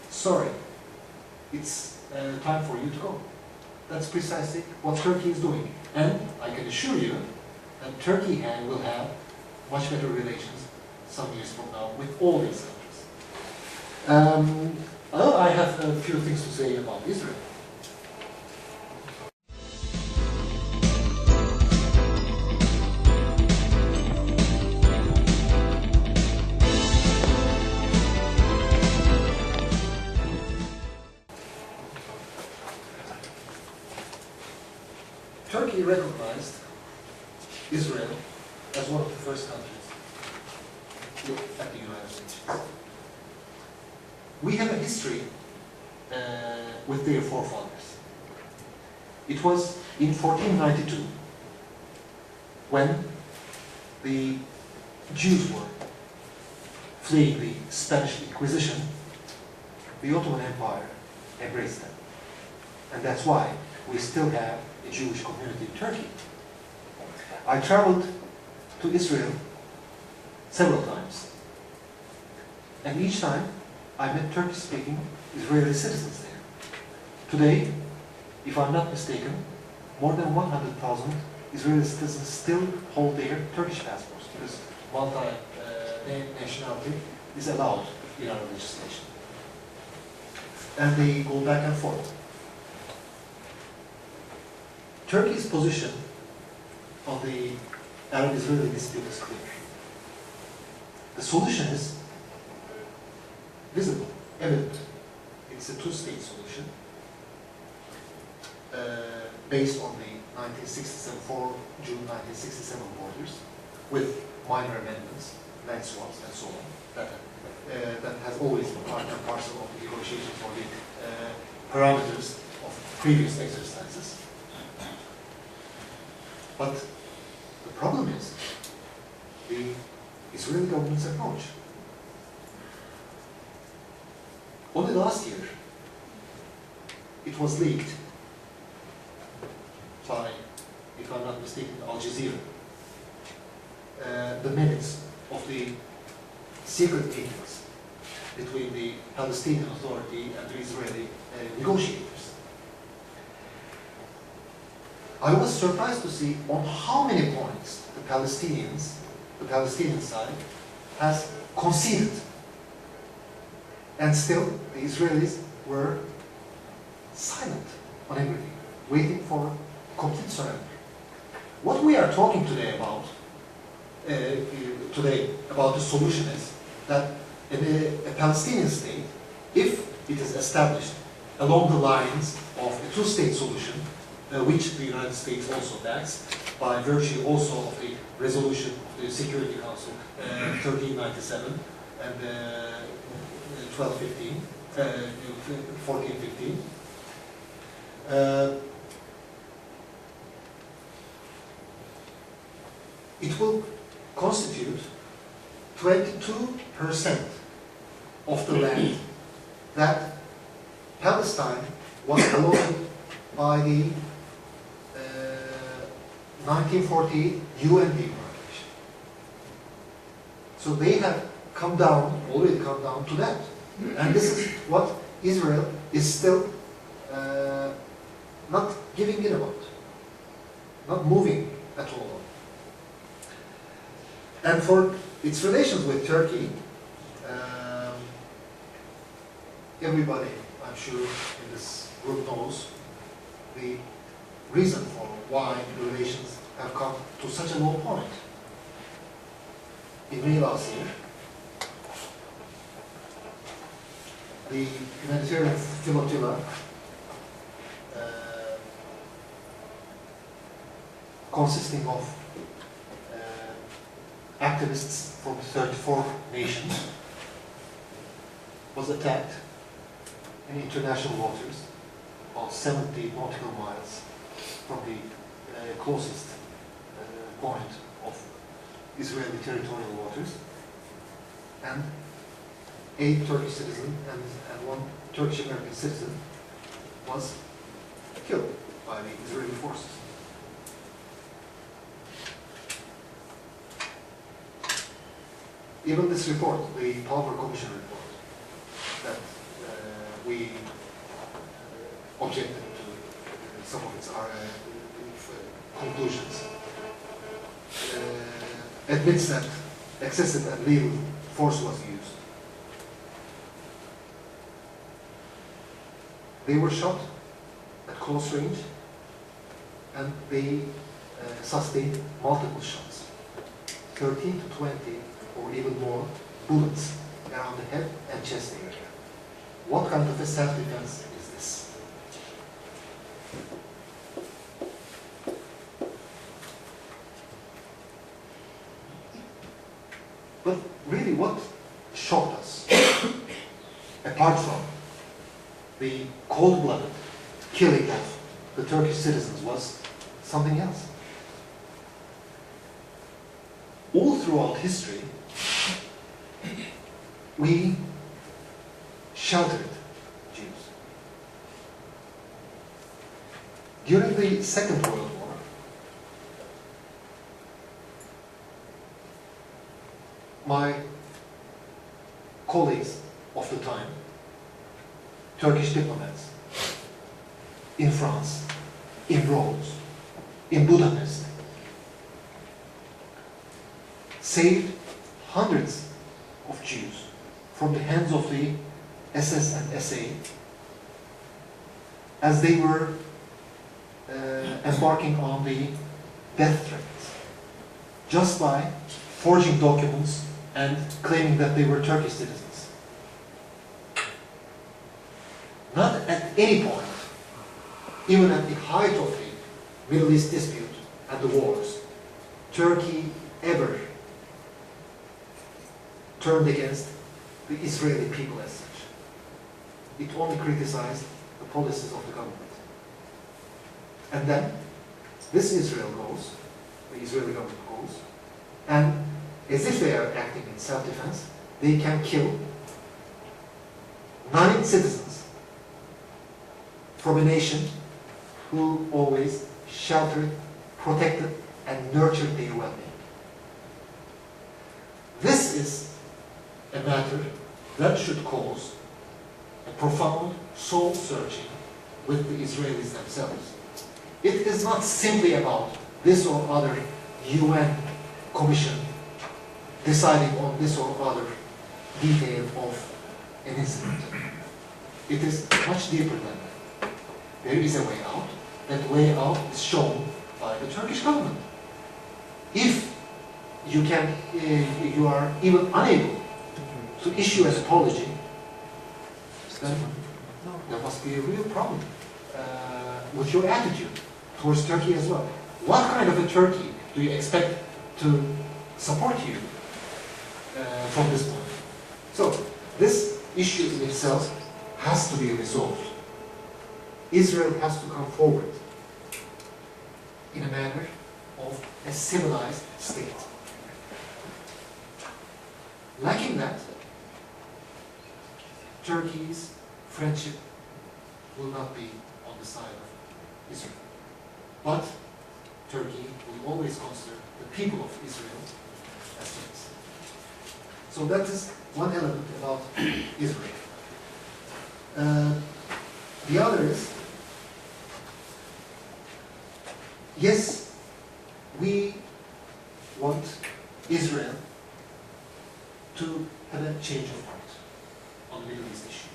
[SPEAKER 2] sorry, it's time for you to go. That's precisely what Turkey is doing. And I can assure you that Turkey will have much better relations some years from now with all these countries. I have a few things to say about Israel. Turkey recognized Israel as one of the first countries at the United States. We have a history with their forefathers. It was in 1492 when the Jews were fleeing the Spanish Inquisition. The Ottoman Empire embraced them. And that's why we still have a Jewish community in Turkey. I traveled to Israel several times. And each time I met Turkish-speaking Israeli citizens there. Today, if I'm not mistaken, more than 100,000 Israeli citizens still hold their Turkish passports because multi-nationality is allowed in our legislation. And they go back and forth. Turkey's position on the Arab-Israeli dispute is clear. The solution is visible, evident. It's a two-state solution based on the 1967, June 1967 borders, with minor amendments, land swaps, and so on. That has always been part and parcel of the negotiations for the parameters of previous exercises. But the problem is the Israeli government's approach. Only last year, it was leaked by, if I'm not mistaken, Al Jazeera, the minutes of the secret meetings between the Palestinian Authority and the Israeli negotiators. I was surprised to see on how many points the Palestinian side has conceded. And still, the Israelis were silent on everything, waiting for complete surrender. What we are talking today about the solution is that in a Palestinian state, if it is established along the lines of a two-state solution, which the United States also backs, by virtue also of the resolution of the Security Council 1397 and 1415, it will constitute 22% of the land that Palestine was allotted by the 1948 UN declaration. So they have already come down to that. And this is what Israel is still not giving in about, not moving at all. And for its relations with Turkey, everybody, I'm sure, in this group knows the reason for why the relations have come to such a low point. In May last year, the humanitarian flotilla consisting of activists from 34 nations was attacked in international waters, about 70 nautical miles from the closest point of Israeli territorial waters, and 8 Turkish citizens and 1 Turkish-American citizen was killed by the Israeli forces. Even this report, the Palmer Commission report, that we objected to some of its conclusions, admits that excessive and lethal force was used. They were shot at close range, and they sustained multiple shots, 13 to 20 or even more bullets around the head and chest area. What kind of a self-defense is this? But really, what shocked us, apart from the cold-blooded killing of the Turkish citizens, was something else. All throughout history, we sheltered Jews. During the Second World War, my colleagues of the time, Turkish diplomats, in France, in Rhodes, in Budapest, saved hundreds of Jews from the hands of the SS and SA as they were embarking on the death threats just by forging documents and claiming that they were Turkish citizens. Not at any point, even at the height of the Middle East dispute and the wars, Turkey ever turned against the Israeli people as such. It only criticized the policies of the government. And then, this Israel goes, the Israeli government goes, and as if they are acting in self-defense, they can kill 9 citizens from a nation who always sheltered, protected, and nurtured their well-being. This is a matter that should cause a profound soul-searching with the Israelis themselves. It is not simply about this or other UN commission deciding on this or other detail of an incident. It is much deeper than that. There is a way out. That way out is shown by the Turkish government. If you are even unable to issue an apology, then there must be a real problem with your attitude towards Turkey as well. What kind of a Turkey do you expect to support you from this point? So, this issue in itself has to be resolved. Israel has to come forward in a manner of a civilized state. Lacking that, Turkey's friendship will not be on the side of Israel. But Turkey will always consider the people of Israel as friends. So that is one element about Israel. The other is, yes, we want Israel to have a change of heart on the Middle East issue.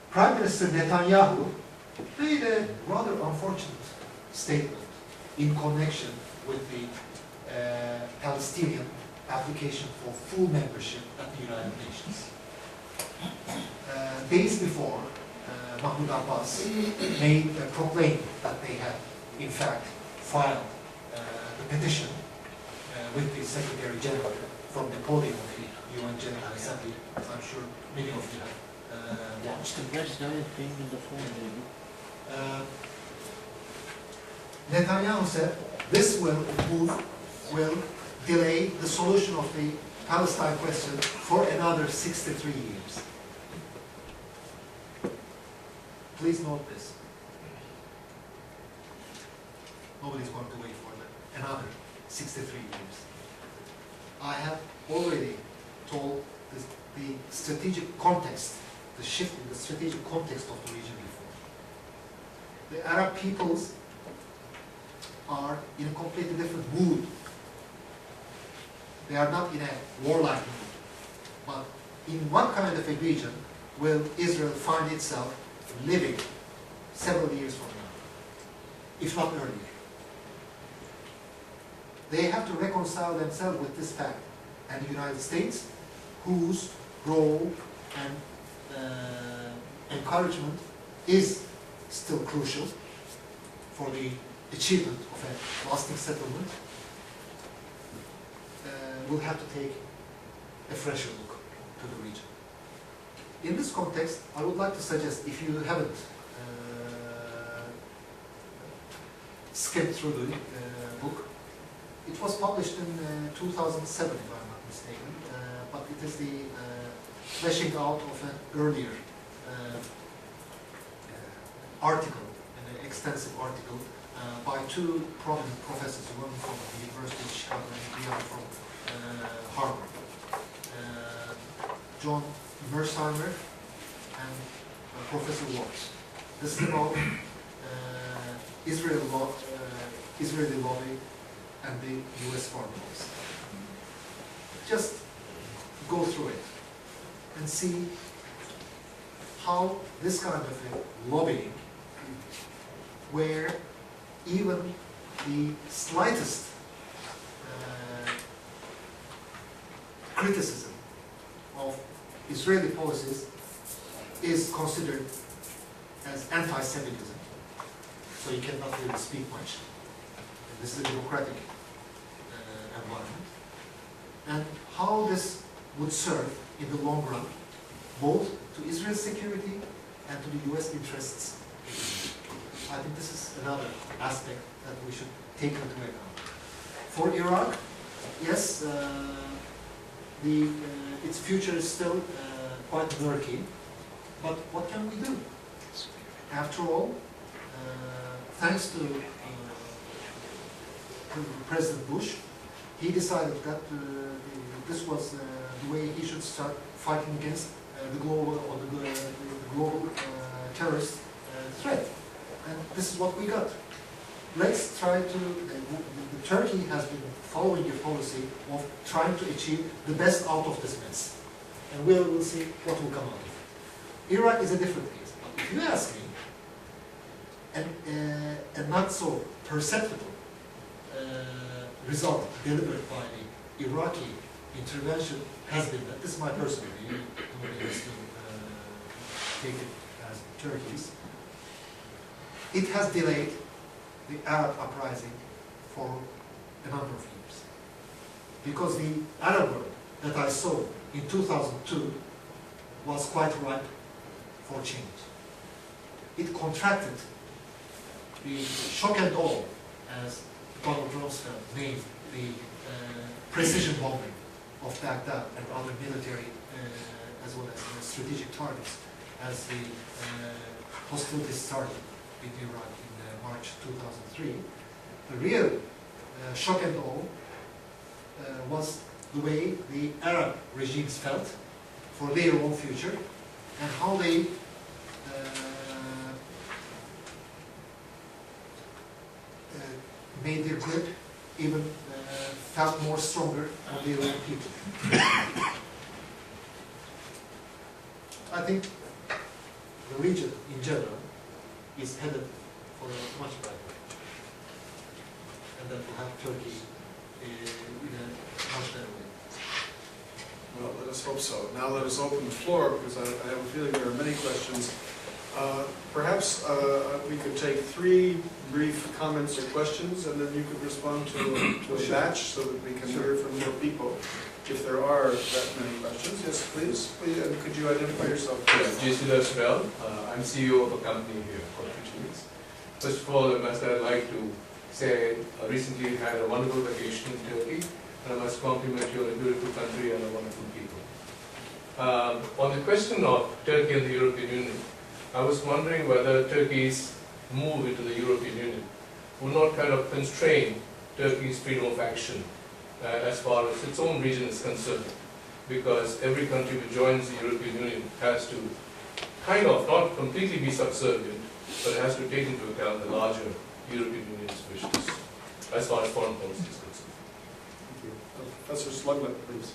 [SPEAKER 2] Prime Minister Netanyahu made a rather unfortunate statement in connection with the Palestinian application for full membership at the United Nations. Days before, Mahmoud Abbas proclaimed that they had, in fact, filed the petition with the Secretary General from the podium of the UN General Assembly, as I'm sure many of you have watched. Netanyahu said this will delay the solution of the Palestine question for another 63 years. Please note this. Nobody's going to wait for another 63 years. I have already told the strategic context, the shift in the strategic context of the region before. The Arab peoples are in a completely different mood. They are not in a warlike mood. But in what kind of a region will Israel find itself living several years from now, if not earlier? They have to reconcile themselves with this fact. And the United States, whose role and encouragement is still crucial for the achievement of a lasting settlement, will have to take a fresher look to the region. In this context, I would like to suggest, if you haven't skimmed through the book, it was published in 2007, if I'm not mistaken, but it is the fleshing out of an earlier article, an extensive article, by 2 prominent professors, one from the University of Chicago and the other from Harvard, John Mersheimer and Professor Watts. This is about Israeli lobby and the US foreign policy. Just go through it and see how this kind of lobbying where even the slightest criticism of Israeli policies is considered as anti-Semitism. So you cannot really speak much. This is a democratic environment. And how this would serve in the long run, both to Israel's security and to the US interests. I think this is another aspect that we should take into account. For Iraq, yes, its future is still quite murky, but what can we do? After all, thanks to President Bush, he decided that this was the way he should start fighting against the global terrorist threat. And this is what we got. Let's try to, Turkey has been following a policy of trying to achieve the best out of this mess. And we'll see what will come out of it. Iraq is a different case. But if you ask me, a not so perceptible result delivered by the Iraqi intervention has been that, this is my personal view, nobody has to take it as Turkey's. It has delayed the Arab uprising for a number of years. Because the Arab world that I saw in 2002 was quite ripe for change. It contracted the shock and awe, as Donald Rumsfeld named the precision bombing of Baghdad and other military as well as strategic targets as the hostilities started in Iraq in March 2003. The real shock and awe was the way the Arab regimes felt for their own future and how they made their grip even felt more stronger on their own people. I think the region in general is headed for a much brighter future, and that will have Turkey in a much better way.
[SPEAKER 3] Well, let us hope so. Now let us open the floor, because I have a feeling there are many questions. Perhaps we could take 3 brief comments or questions, and then you could respond to a batch so that we can hear from more people, if there are that many questions. Yes, please. And could you identify yourself?
[SPEAKER 4] Yes, Jason Aswell. I'm CEO of a company here called Future. First of all, I'd like to say I recently had a wonderful vacation in Turkey, and I must compliment you on a beautiful country and a wonderful people. On the question of Turkey and the European Union, I was wondering whether Turkey's move into the European Union will not kind of constrain Turkey's freedom of action as far as its own region is concerned, because every country which joins the European Union has to kind of not completely be subservient, but has to take into account the larger European Union's wishes as far as foreign policy is concerned.
[SPEAKER 3] Thank you. Professor Sluglet, please.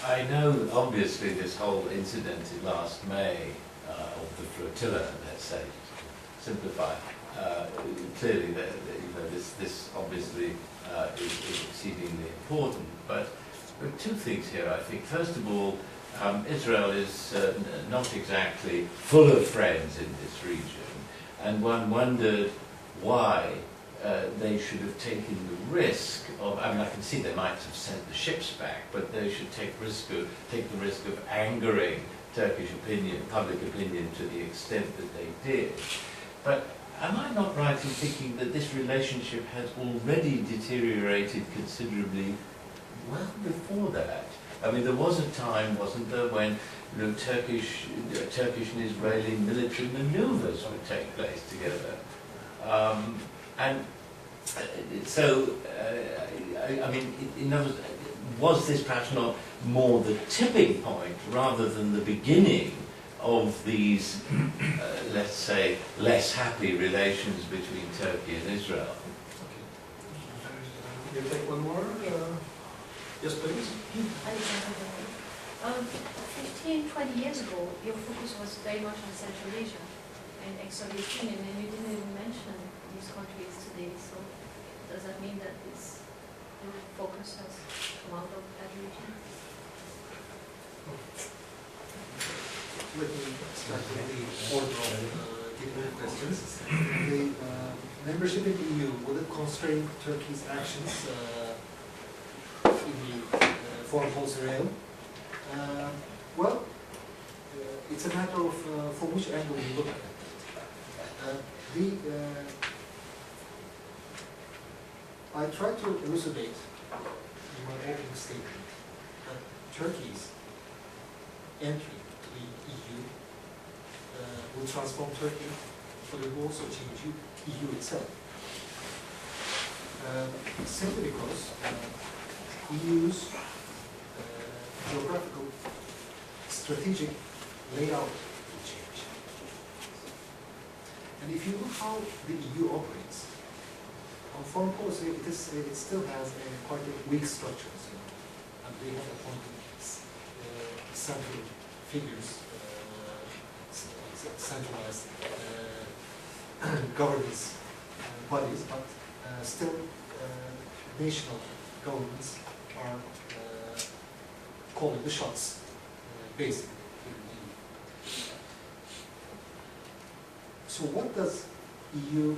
[SPEAKER 5] I know, obviously, this whole incident in last May of the flotilla, let's say, to simplify, clearly, this obviously is exceedingly important. But there are 2 things here, I think. First of all, Israel is not exactly full of friends in this region, and one wondered why they should have taken the risk of, I mean, I can see they might have sent the ships back, but they should take the risk of angering Turkish opinion, public opinion, to the extent that they did. But am I not right in thinking that this relationship has already deteriorated considerably well before that? I mean, there was a time, wasn't there, when Turkish and Israeli military maneuvers would take place together. And so, I mean, in other words, was this perhaps not more the tipping point rather than the beginning of these, let's say, less happy relations between Turkey and Israel?
[SPEAKER 3] You take one more? Yes, please.
[SPEAKER 6] 15, 20 years ago, your focus was very much on Central Asia, and extra European, and you didn't even mention these countries today, so does that mean that this focus has come out of that region?
[SPEAKER 2] Let me start with the order of different questions. The membership in the EU, will it constrain Turkey's actions in the foreign policy realm? Well, it's a matter of from which angle you look at it. I tried to elucidate in my opening statement that Turkey's entry to the EU will transform Turkey, but it will also change EU itself. Simply because EU's geographical strategic layout will change. And if you look how the EU operates, on foreign policy, it still has quite a weak structure, and they have appointed central figures, centralized governance bodies, but still national governments are calling the shots, basically. So what does EU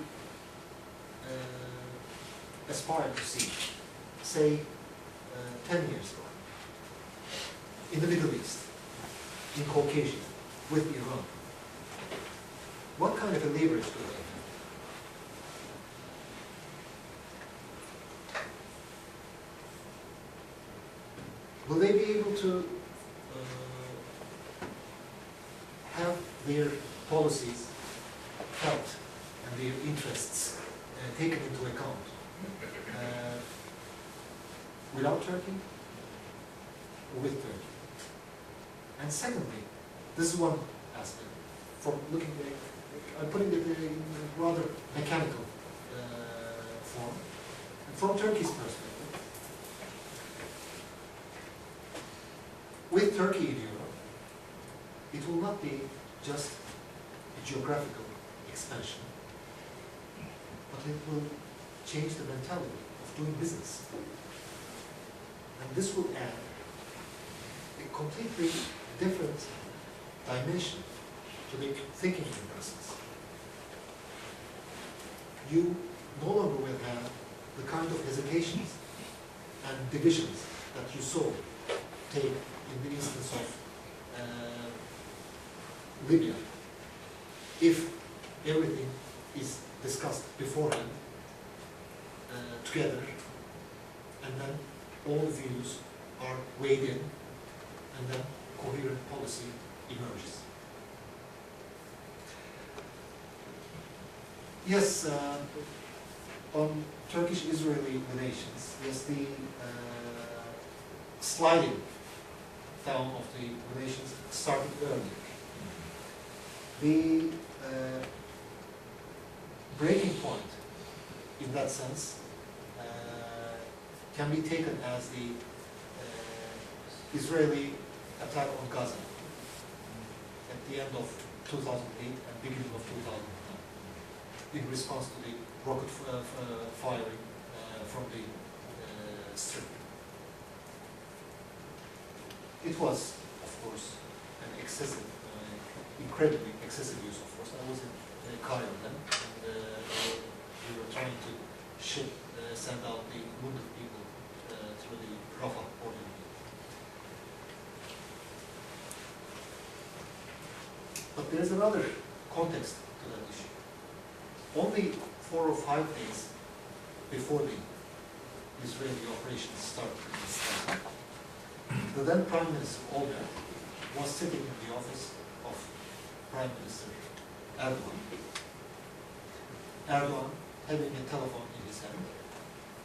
[SPEAKER 2] aspire to see, say, 10 years ago, in the Middle East, in Caucasia, with Iran? What kind of a leverage do they have? Will they be able to have their policies felt and their interests taken into account without Turkey or with Turkey? And secondly, this is one aspect. From looking at, I'm putting it in a rather mechanical form. And from Turkey's perspective, with Turkey in Europe, it will not be just a geographical expansion, but it will change the mentality of doing business. And this will add a completely different dimension to the thinking in Brussels. You no longer will have the kind of hesitations and divisions that you saw take in the instance of Libya. If everything is discussed beforehand, together, and then all the views are weighed in, and then coherent policy emerges. Yes, on Turkish-Israeli relations, yes, the sliding down of the relations started earlier. The breaking point in that sense can be taken as the Israeli attack on Gaza at the end of 2008 and beginning of 2009 in response to the rocket firing from the Strip. It was, of course, an excessive, incredibly excessive use of force. I was in Cairo then, and we were trying to send out the wounded people through the Rafah border. But there's another context to that issue. Only 4 or 5 days before the Israeli operations started in Istanbul, the then Prime Minister Olmert was sitting in the office of Prime Minister Erdogan. Erdogan having a telephone in his hand,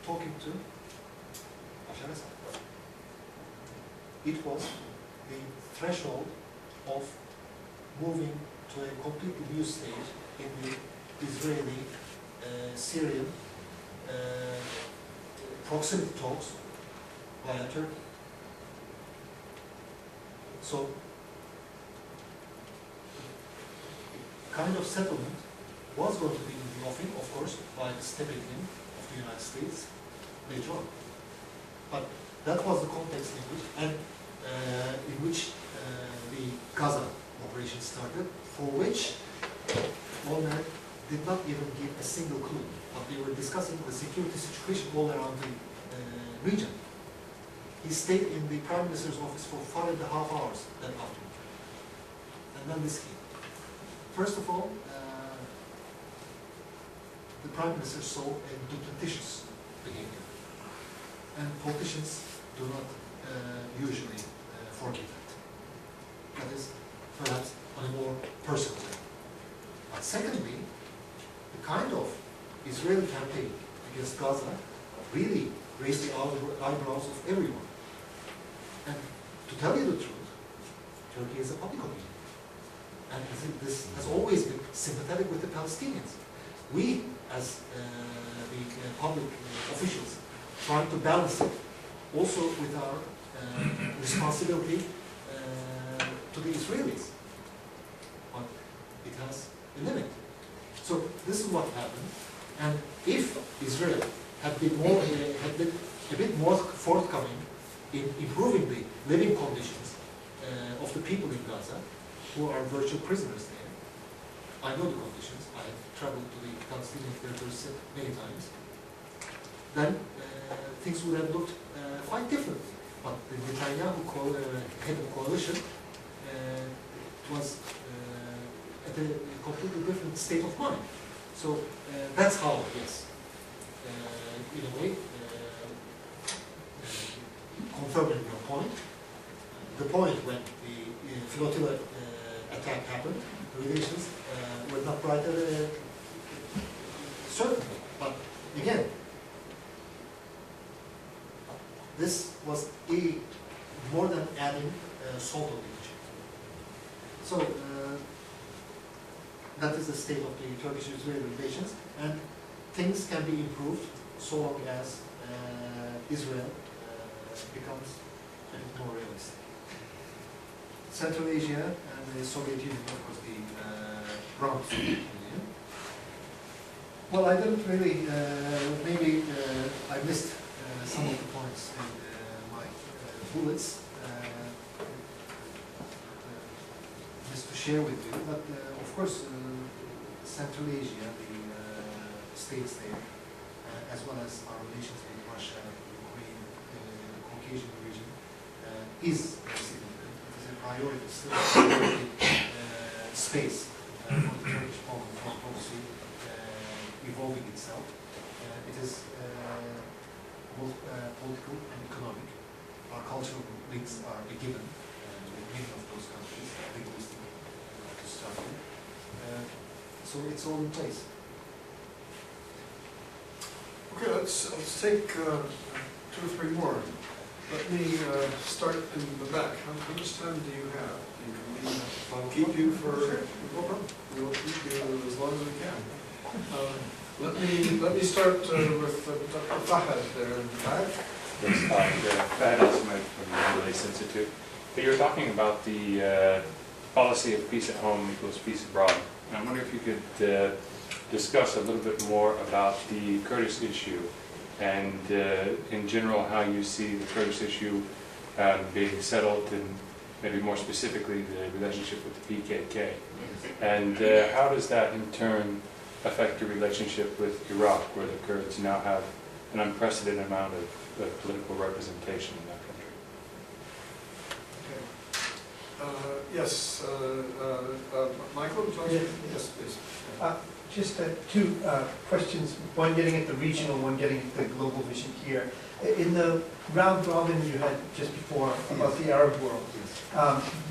[SPEAKER 2] talking to Bashar Assad. It was the threshold of moving to a completely new stage in the Israeli-Syrian proximity talks via Turkey. So, kind of settlement was going to be in the offing, of course, by the stepping in of the United States later on. But that was the context in which the Gaza operation started, for which Olmert did not even give a single clue, but they were discussing the security situation all around the region. He stayed in the Prime Minister's office for 5.5 hours that afternoon. And then this came. First of all, the Prime Minister saw a duplicitous behavior. And politicians do not usually forgive that. That is perhaps on a more personal level. But secondly, the kind of Israeli campaign against Gaza really raised the eyebrows of everyone. And to tell you the truth, Turkey is a public opinion. And this has always been sympathetic with the Palestinians. We, as the public officials, trying to balance it also with our responsibility to the Israelis. But it has a limit. So this is what happened. And if Israel had been a bit more forthcoming in improving the living conditions of the people in Gaza, who are virtual prisoners there, I know the conditions. I have traveled to the Palestinian territories many times. Then things would have looked quite different. But the Netanyahu head of coalition was at a completely different state of mind. So that's how, yes, in a way, confirming your point. The point when the flotilla attack happened, the relations were not brighter, certainly. But again, this was more than adding salt on the issue. So that is the state of the Turkish-Israeli relations, and things can be improved so long as Israel becomes a bit more realistic. Central Asia and the Soviet Union, of course, the ground Soviet Union. Well, I didn't really, maybe I missed some of the points in my bullets just to share with you, but of course Central Asia, the states there, as well as our relations with Russia, Ukraine, Caucasian region, is significant. It is a priority, still a priority space for the Turkish foreign policy evolving itself. It is both political and economic. Our cultural links are a given with many of those countries, linguistic to start with. So it's all in place.
[SPEAKER 3] Okay, let's take 2 or 3 more. Let me start in the back. How much time do you have? I'll keep you for. No problem. We'll keep you as long as we can. Let me start with Dr. Fahad there in the back.
[SPEAKER 7] Yes, Fahad Al-Samad from the Middle East Institute. But you're talking about the policy of peace at home equals peace abroad. And I wonder if you could discuss a little bit more about the Kurdish issue and in general how you see the Kurdish issue being settled, and maybe more specifically the relationship with the PKK. And how does that in turn affect your relationship with Iraq, where the Kurds now have an unprecedented amount of political representation in that country?
[SPEAKER 3] Okay. Yes, Michael, would you like to? Yes, please.
[SPEAKER 8] Just 2 questions, one getting at the regional, one getting at the global vision here. In the round robin you had just before about the Arab world,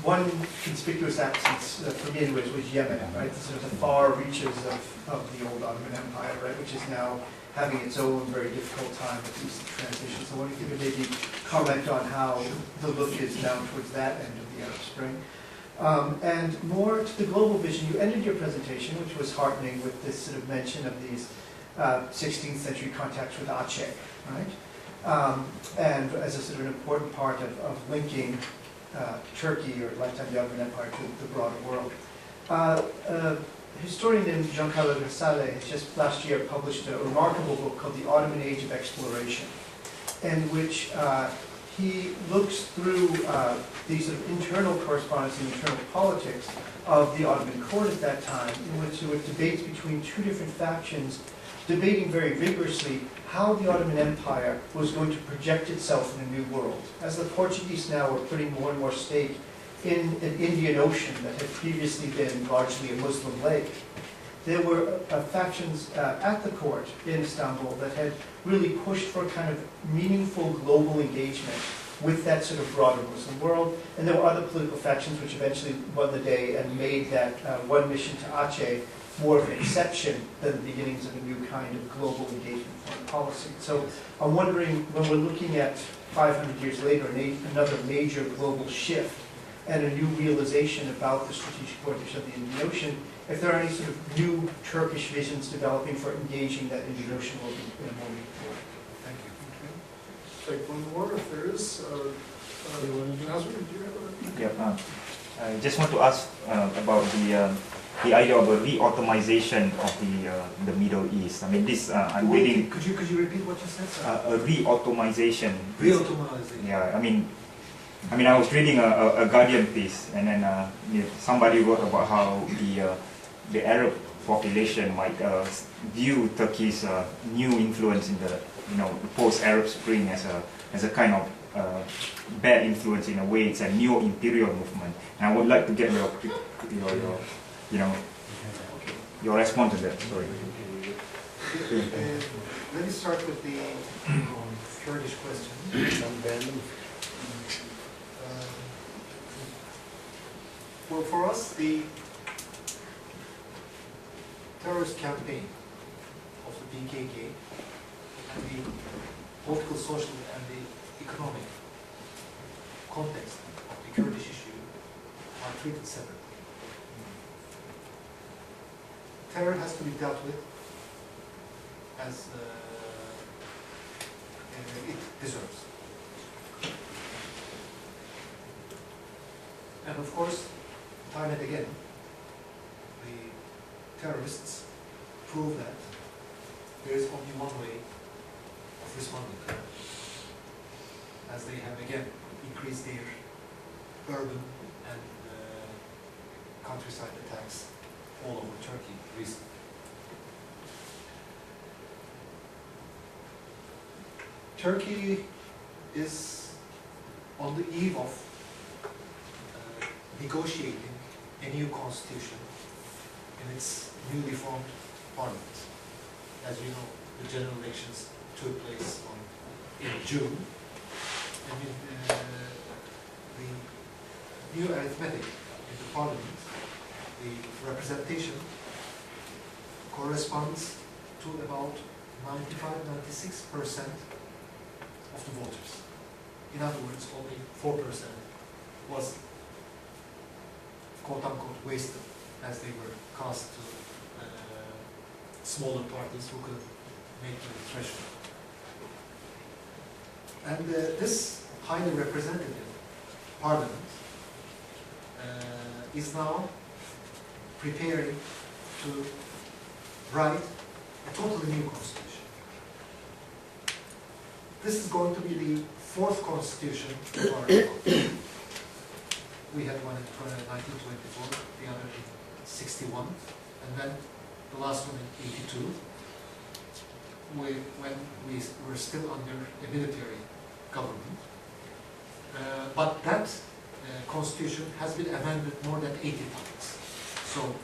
[SPEAKER 8] one conspicuous absence, for me anyways, was Yemen, right? Sort of the far reaches of the old Ottoman Empire, right, which is now having its own very difficult time with these transitions. So I wonder if you could maybe comment on how the look is down towards that end of the Arab Spring. And more to the global vision, you ended your presentation, which was heartening, with this sort of mention of these 16th century contacts with Aceh, right? And as a sort of an important part of linking Turkey, or lifetime the Ottoman Empire, to the broader world. historian named Giancarlo Versale has just last year published a remarkable book called The Ottoman Age of Exploration, in which he looks through these sort of internal correspondence and internal politics of the Ottoman court at that time, in which there were debates between two different factions, debating very vigorously how the Ottoman Empire was going to project itself in a new world. As the Portuguese now were putting more and more stake in an Indian Ocean that had previously been largely a Muslim lake, there were factions at the court in Istanbul that had really pushed for a kind of meaningful global engagement with that sort of broader Muslim world. And there were other political factions which eventually won the day and made that one mission to Aceh more of an exception than the beginnings of a new kind of global engagement foreign policy. So I'm wondering, when we're looking at 500 years later, another major global shift and a new realization about the strategic importance of the Indian Ocean, if there are any sort of new Turkish visions developing for engaging that Indian Ocean world in a more meaningful way. Thank you.
[SPEAKER 3] Take one more if there is. Nazir, do you have a?
[SPEAKER 9] Yeah, I just want to ask about the idea of a re-Ottomanization of the Middle East. I mean, this I'm reading.
[SPEAKER 2] Could you repeat what you said, sir?
[SPEAKER 9] A re-Ottomanization.
[SPEAKER 2] Re-Ottomanization.
[SPEAKER 9] Yeah, I mean, I was reading a Guardian piece, and then somebody wrote about how the Arab population might view Turkey's new influence in the post-Arab Spring as a kind of bad influence in a way. It's a neo-imperial movement, and I would like to get your response to that. Sorry.
[SPEAKER 2] Let me start with the Kurdish question. Well, for us, the terrorist campaign of the PKK and the political, social, and the economic context of the Kurdish issue are treated separately. Terror has to be dealt with as it deserves. And of course, time and again, the terrorists prove that there is only one way of responding to it, as they have again increased their urban and countryside attacks all over Turkey recently. Turkey is on the eve of negotiating a new constitution in its newly formed parliament. As you know, the general elections took place in June. I mean, the new arithmetic in the parliament, the representation corresponds to about 95–96% of the voters. In other words, only 4% was quote-unquote wasted, as they were cast to smaller parties who could make the threshold. And this highly representative parliament is now preparing to write a totally new constitution. This is going to be the fourth constitution of our republic. We had one in 1924, the other in 61, and then the last one in 82, when we were still under a military government. But that constitution has been amended more than 80 times. So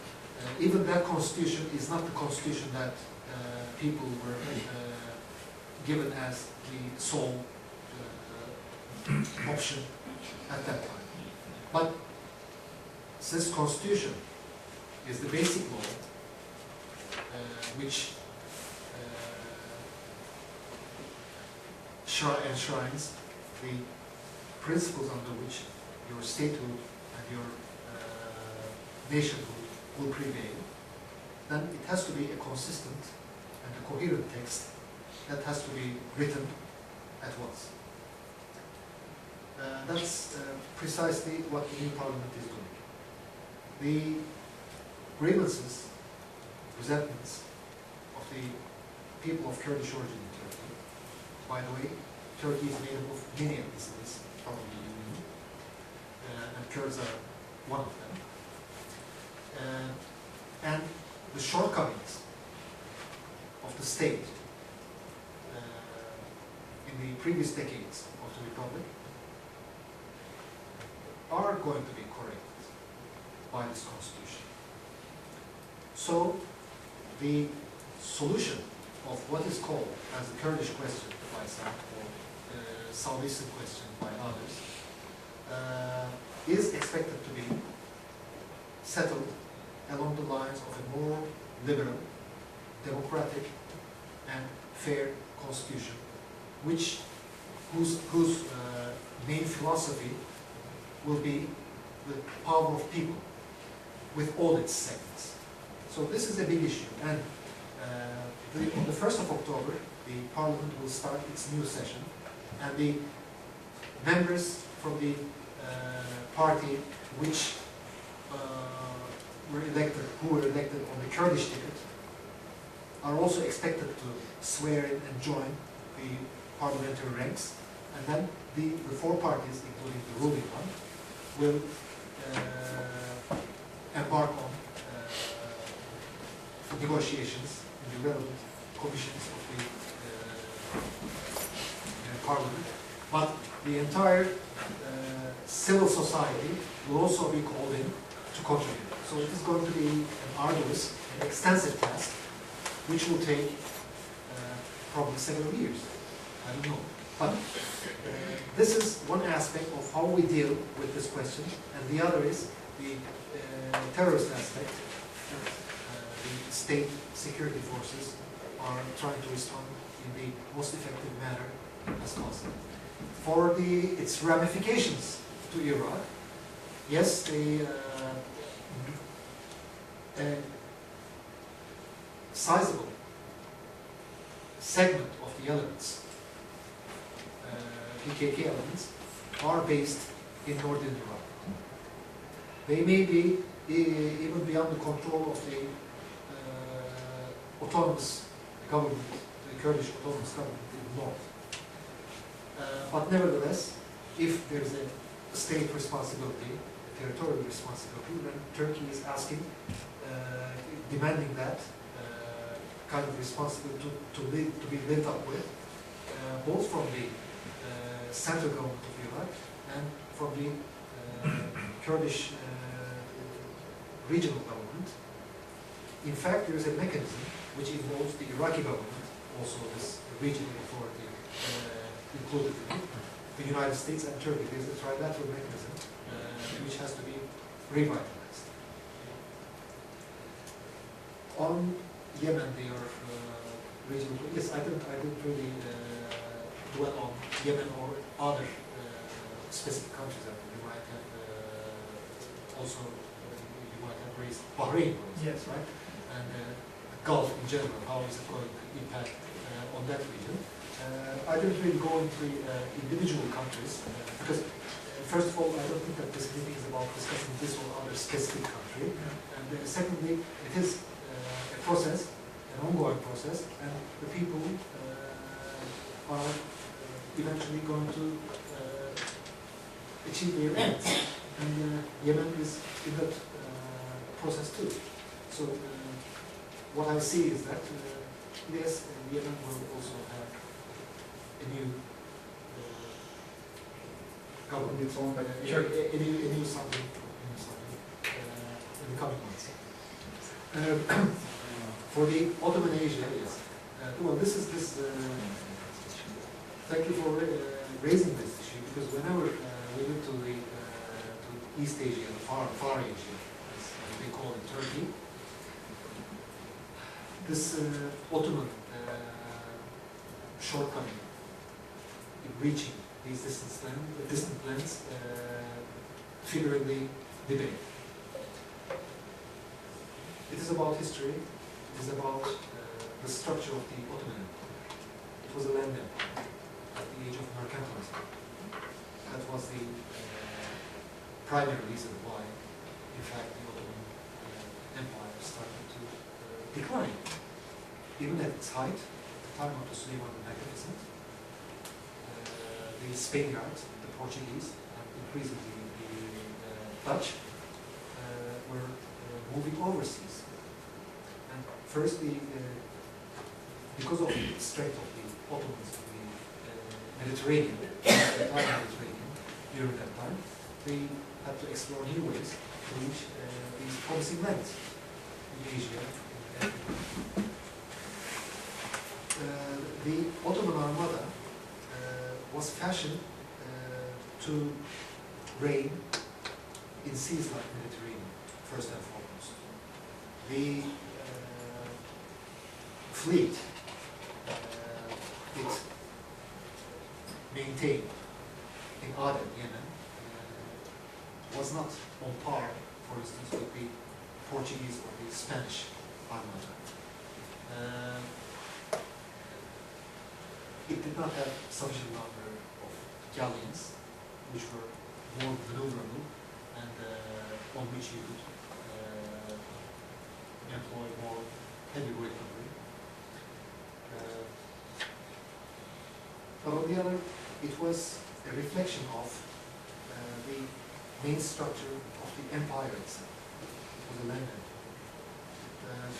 [SPEAKER 2] even that constitution is not the constitution that people were given as the sole option at that time. But this constitution is the basic law which enshrines the principles under which your statehood and your nationhood will prevail, then it has to be a consistent and a coherent text that has to be written at once. That's precisely what the new parliament is doing. The grievances resentments of the people of Kurdish origin in Turkey. By the way, Turkey is made up of many ethnicities, probably you know, and Kurds are one of them. And the shortcomings of the state in the previous decades of the Republic are going to be corrected by this constitution. So the solution of what is called as the Kurdish question by some, or the Southeastern question by others, is expected to be settled along the lines of a more liberal, democratic, and fair constitution, whose main philosophy will be the power of people with all its segments. So this is a big issue, and on the 1st of October, the Parliament will start its new session, and the members from the party which who were elected on the Kurdish ticket, are also expected to swear in and join the parliamentary ranks, and then the four parties, including the ruling one, will embark on negotiations in the relevant commissions of the parliament. But the entire civil society will also be called in to contribute. So it is going to be an arduous and extensive task, which will take probably several years. I don't know. But this is one aspect of how we deal with this question, and the other is the terrorist aspect. The state security forces are trying to respond in the most effective manner as possible. For its ramifications to Iraq, yes, a sizable segment of the elements, PKK elements, are based in northern Iraq. They may be even beyond the control of the autonomous government, the Kurdish autonomous government in the north. But nevertheless, if there is a state responsibility, a territorial responsibility, then Turkey is asking, demanding that kind of responsibility to be lived up with, both from the central government of Iraq and from the Kurdish regional government. In fact, there is a mechanism which involves the Iraqi government, also this regional authority included in it, the United States and Turkey. There is a trilateral mechanism which has to be revitalized. On Yemen, they are regional. Yes, I didn't really dwell on Yemen or other specific countries. I mean, you might have also you might have raised Bahrain, for instance,
[SPEAKER 8] Yes.
[SPEAKER 2] right? And the Gulf in general. How is it going to impact on that region? I didn't really go into individual countries because, first of all, I don't think that this meeting is about discussing this or other specific country. And secondly, it is a process, an ongoing process, and the people are eventually going to achieve their ends. And Yemen is in that process too. So what I see is that, yes, Yemen will also have a new government,
[SPEAKER 8] It's owned by the
[SPEAKER 2] a new something in the coming months. For the Ottoman Asia, yes. Well, this. Thank you for raising this issue, because whenever we look to the to East Asia, the Far Asia, as they call it, Turkey, this Ottoman shortcoming in reaching these distant lands figure in the debate. It is about history. It is about the structure of the Ottoman Empire. It was a land empire at the age of mercantilism. That was the primary reason why, in fact, the Ottoman Empire started to declined. Even at its height, the time of the Suleiman the Magnificent, the Spaniards, the Portuguese, and increasingly the Dutch were moving overseas. And firstly, because of the strength of the Ottomans in the Mediterranean, the entire Mediterranean, during that time, they had to explore new ways to reach these promising lands in Asia. The Ottoman Armada was fashioned to reign in seas like Mediterranean, first and foremost. The fleet it maintained in Aden, Yemen, was not on par, for instance, with the Portuguese or the Spanish Armada. It did not have sufficient number of galleons, which were more maneuverable and on which you could employ more heavy weaponry. But on the other, it was a reflection of the main structure of the empire itself. It was a land empire.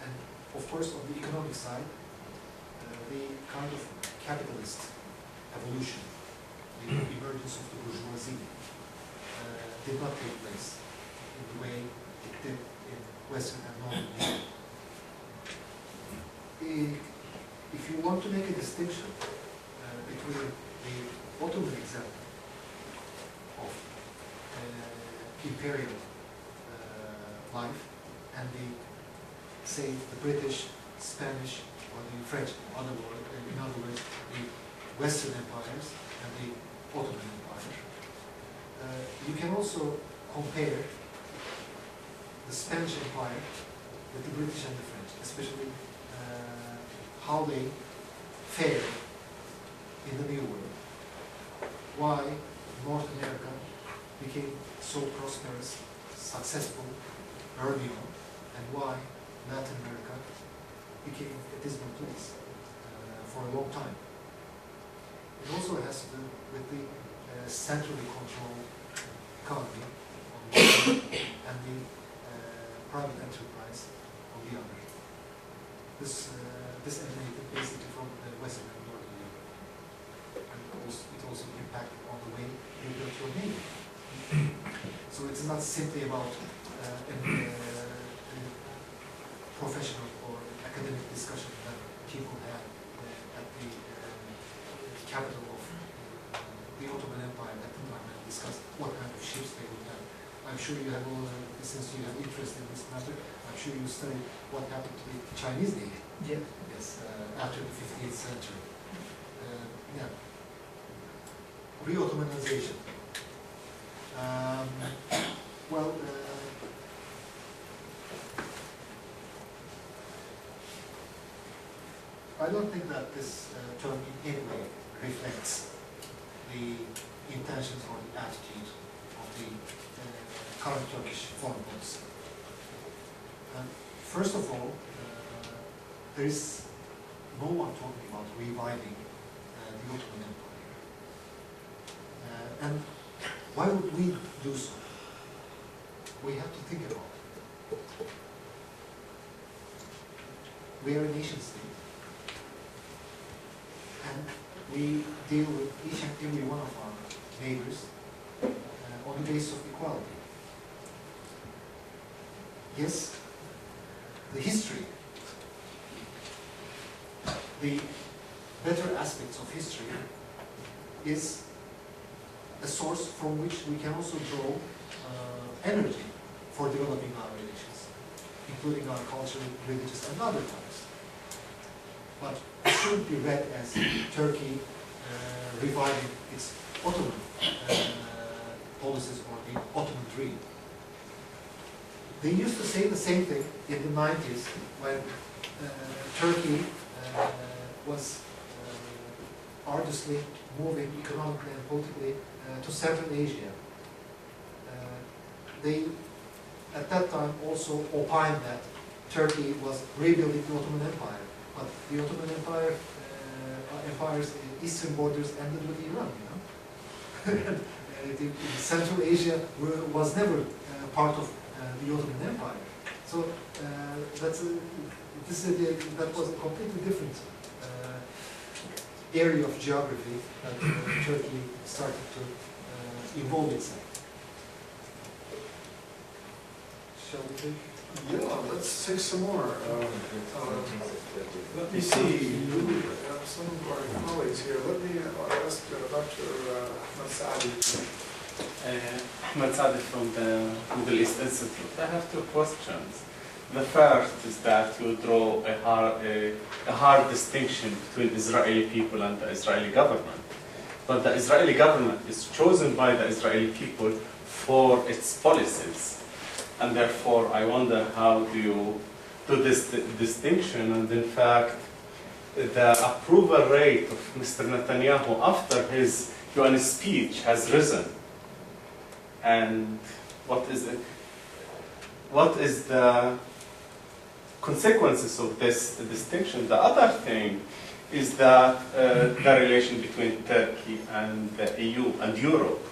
[SPEAKER 2] And of course, on the economic side, the kind of capitalist evolution, the emergence of the bourgeoisie, did not take place in the way it did in Western and Northern Europe. If you want to make a distinction between the Ottoman example of imperial life and the, say, the British, Spanish, or the French, in other words, the Western empires and the Ottoman Empire, you can also compare the Spanish Empire with the British and the French, especially how they fared in the New World. Why North America became so prosperous, successful early on, and why Latin America became a dismal place for a long time. It also has to do with the centrally controlled economy on the one hand and the private enterprise on the other. This emanated basically from the Western and Northern Europe. And it also impacted on the way you built your navy. So it's not simply about a professional or academic discussion that people had at the capital of the Ottoman Empire at the time and discussed what kind of ships they would have. I'm sure you have all, since you have interest in this matter, I'm sure you studied what happened to the Chinese Navy.
[SPEAKER 8] Yeah.
[SPEAKER 2] Yes, after the 15th century. Yeah. Re-Ottomanization. Well, I don't think that this term in any way reflects the intentions or the attitude of the current Turkish foreign policy. First of all, there is no one talking about reviving the Ottoman Empire. And why would we do so? We have to think about it. We are a nation state, and we deal with each and every one of our neighbors on the basis of equality. Yes, the history, the better aspects of history is a source from which we can also draw energy for developing our relations, including our cultural, religious, and other types. But it shouldn't be read as Turkey reviving its Ottoman policies or the Ottoman dream. They used to say the same thing in the 90s when Turkey was arduously moving economically and politically to Central Asia. They, at that time, also opined that Turkey was rebuilding the Ottoman Empire, but the Ottoman Empire, empire's eastern borders ended with Iran, you know. Central Asia was never part of the Ottoman Empire. So that was a completely different area of geography that Turkey started to involve itself. Shall we take?
[SPEAKER 3] Yeah, let's take some more. Let me see, some of our colleagues here. Let me ask Dr. Masadi.
[SPEAKER 10] Ahmed Sadi from the Middle East Institute. I have two questions. The first is that you draw a hard distinction between Israeli people and the Israeli government. But the Israeli government is chosen by the Israeli people for its policies. And therefore, I wonder how do you do this distinction? And in fact, the approval rate of Mr. Netanyahu after his UN speech has risen. And what is the consequences of this distinction? The other thing is that the relation between Turkey and the EU and Europe.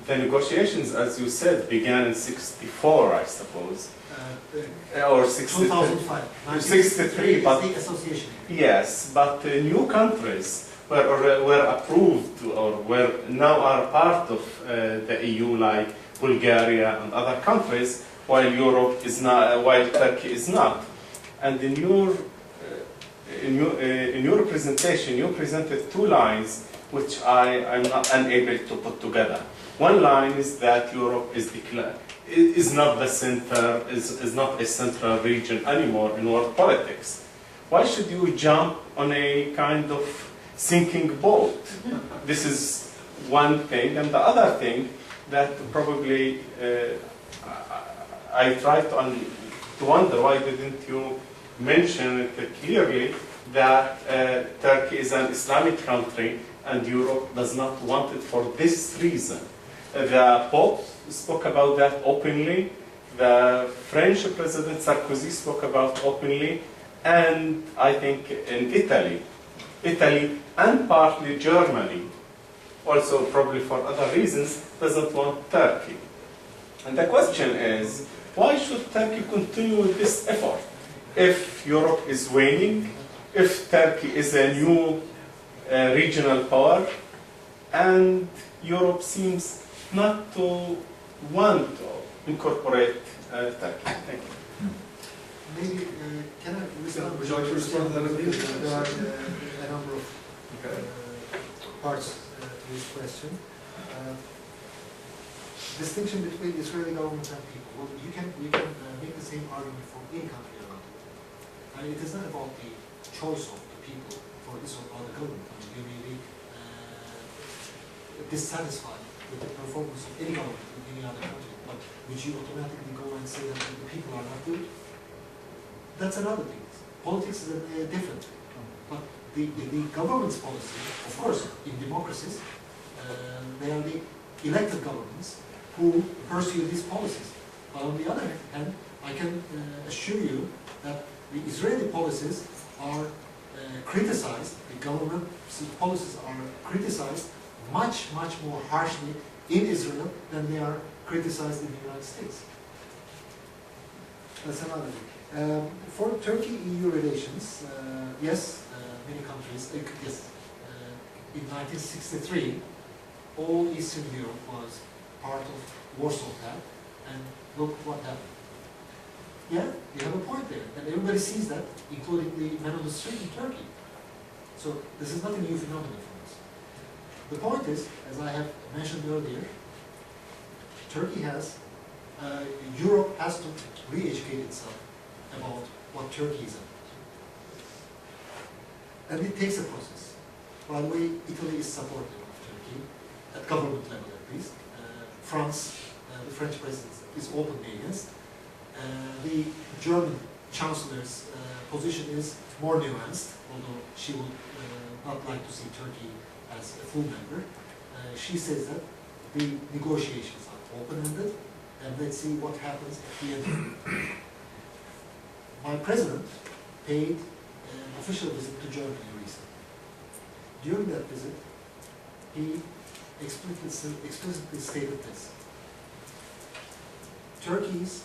[SPEAKER 10] The negotiations, as you said, began in '64, I suppose, or
[SPEAKER 2] 2005.
[SPEAKER 10] 63, but
[SPEAKER 2] the association.
[SPEAKER 10] Yes, but new countries were approved or now are part of the EU, like Bulgaria and other countries, while Europe is not, while Turkey is not. And in your presentation, you presented two lines which I'm not unable to put together. One line is that Europe is not the center, is not a central region anymore in world politics. Why should you jump on a kind of sinking boat? This is one thing. And the other thing that probably I try to wonder, why didn't you mention it clearly that Turkey is an Islamic country and Europe does not want it for this reason. The Pope spoke about that openly, the French President Sarkozy spoke about openly, and I think in Italy and partly Germany, also probably for other reasons, doesn't want Turkey. And the question is, why should Turkey continue with this effort? If Europe is waning, if Turkey is a new regional power, and Europe seems not to want to incorporate Turkey. Thank you.
[SPEAKER 2] Maybe, can I respond?
[SPEAKER 3] Would you like to respond to that?
[SPEAKER 2] There are a number of parts to this question. Distinction between Israeli government and people. Well, you can make the same argument for any country around the world. I mean, it is not about the choice of the people for this or other government. I mean, you may be dissatisfied with the performance of any government in any other country, but would you automatically go and say that the people are not good? That's another thing. Politics is a different thing. But the government's policy, of course, in democracies, they are the elected governments who pursue these policies. But on the other hand, I can assure you that the Israeli policies are criticized, the government policies are criticized much more harshly in Israel than they are criticized in the United States. That's another thing. For Turkey-EU relations, yes, many countries, yes, in 1963, all Eastern Europe was part of Warsaw Pact, and look what happened. Yeah, you have a point there, and everybody sees that, including the men on the street in Turkey. So this is not a new phenomenon for us. The point is, as I have mentioned earlier, Turkey has, Europe has to re-educate itself about what Turkey is about. And it takes a process. By the way, Italy is supportive of Turkey, at government level at least. France, the French president is openly against. The German chancellor's position is more nuanced, although she would not like to see Turkey as a full member. She says that the negotiations are open-ended, and let's see what happens at the end. my president paid an official visit to Germany recently. During that visit, he explicitly stated this: Turkey's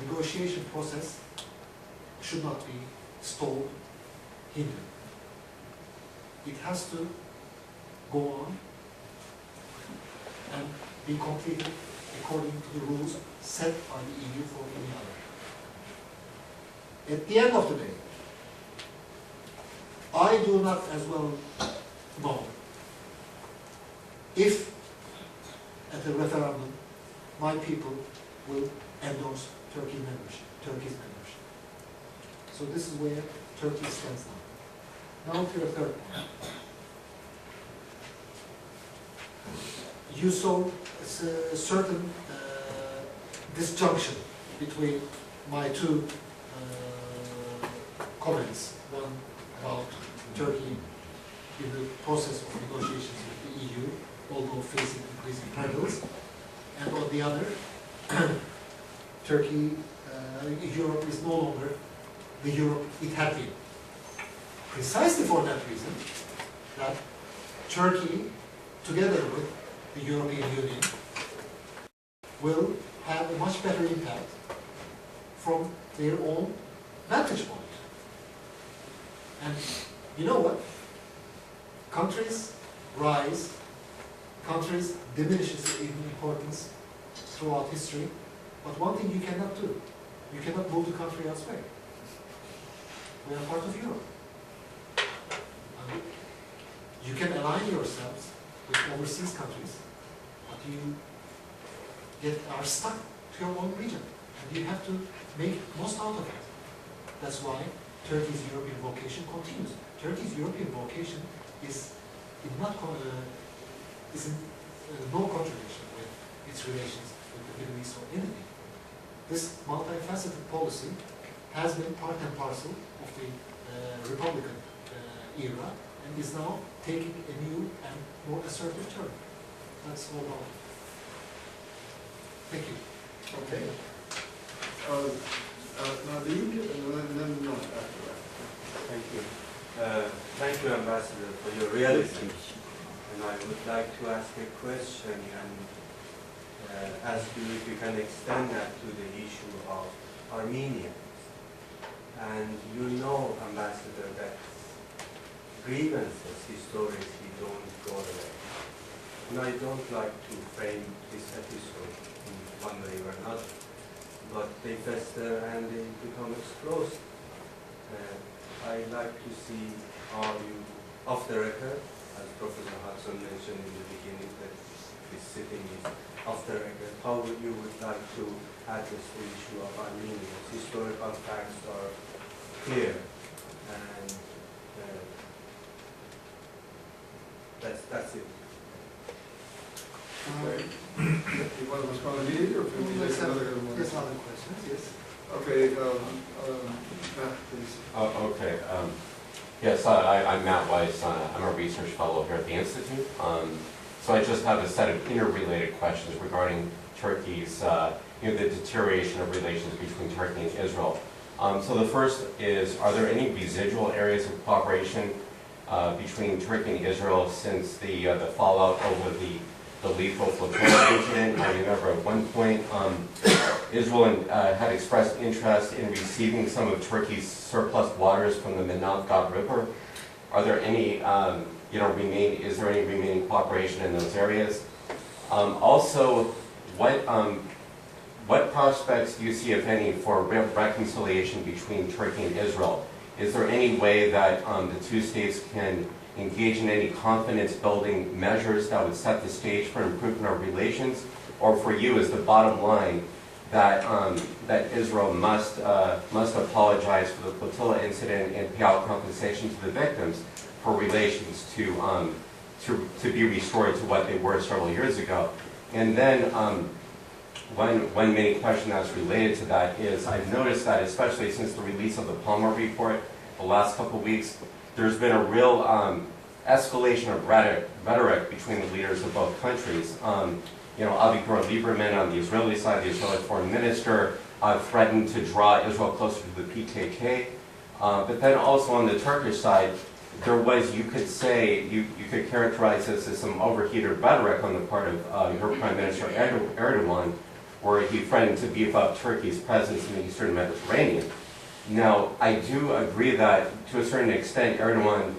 [SPEAKER 2] negotiation process should not be stalled, hindered. It has to go on and be completed according to the rules set by the EU for any other. At the end of the day, I do not as well know if at the referendum my people will endorse Turkey's membership. So this is where Turkey stands now. Now to your third point. You saw a certain disjunction between my two comments. One about Turkey in the process of negotiations with the EU, although facing increasing hurdles, and on the other, Turkey, Europe is no longer the Europe it had been. Precisely for that reason, that Turkey, together with the European Union, will have a much better impact from their own vantage point. And you know what? Countries rise, countries diminishes in importance throughout history, but one thing you cannot do, you cannot move the country elsewhere. We are part of Europe. You can align yourselves with overseas countries, but you are stuck to your own region, and you have to make most out of it. That's why Turkey's European vocation continues. Turkey's European vocation is in no contradiction with its relations with the Middle East or anything. This multifaceted policy has been part and parcel of the Republican era and is now taking a new and more assertive turn. That's all about it. Thank you.
[SPEAKER 3] Okay. Nadim, and then no, after that.
[SPEAKER 11] Thank you. Thank you, Ambassador, for your realism. And I would like to ask a question and ask you if you can extend that to the issue of Armenians. And you know, Ambassador, that grievances historically don't go away. And I don't like to frame this episode in one way or another, but they fester and they become explosive. I'd like to see how you, off the record, as Professor Hudson mentioned in the beginning, that this sitting is off the record, how you would like to address the issue of Armenians. Historical facts are clear, and that's it.
[SPEAKER 3] Okay. You want to respond immediately, or can we take another one?
[SPEAKER 2] There's other questions, yes.
[SPEAKER 3] Okay, Matt, please.
[SPEAKER 12] Okay. Yes, I'm Matt Weiss. I'm a research fellow here at the Institute. So I just have a set of interrelated questions regarding Turkey's, the deterioration of relations between Turkey and Israel. So the first is, are there any residual areas of cooperation between Turkey and Israel since the fallout over the lethal flotilla incident? I remember at one point Israel had expressed interest in receiving some of Turkey's surplus waters from the Manavgat River. Are there any, is there any remaining cooperation in those areas? Also, what prospects do you see, if any, for reconciliation between Turkey and Israel? Is there any way that the two states can engage in any confidence-building measures that would set the stage for improving our relations? Or for you, is the bottom line that that Israel must apologize for the flotilla incident and pay out compensation to the victims for relations to be restored to what they were several years ago? And then one main question that's related to that is, I've noticed that especially since the release of the Palmer report the last couple of weeks, there's been a real escalation of rhetoric between the leaders of both countries. Avigdor Lieberman on the Israeli side, the Israeli foreign minister, threatened to draw Israel closer to the PKK. But then also on the Turkish side, there was, you could say, you could characterize this as some overheated rhetoric on the part of your Prime Minister Erdogan, where he threatened to beef up Turkey's presence in the Eastern Mediterranean. Now, I do agree that, to a certain extent, Erdogan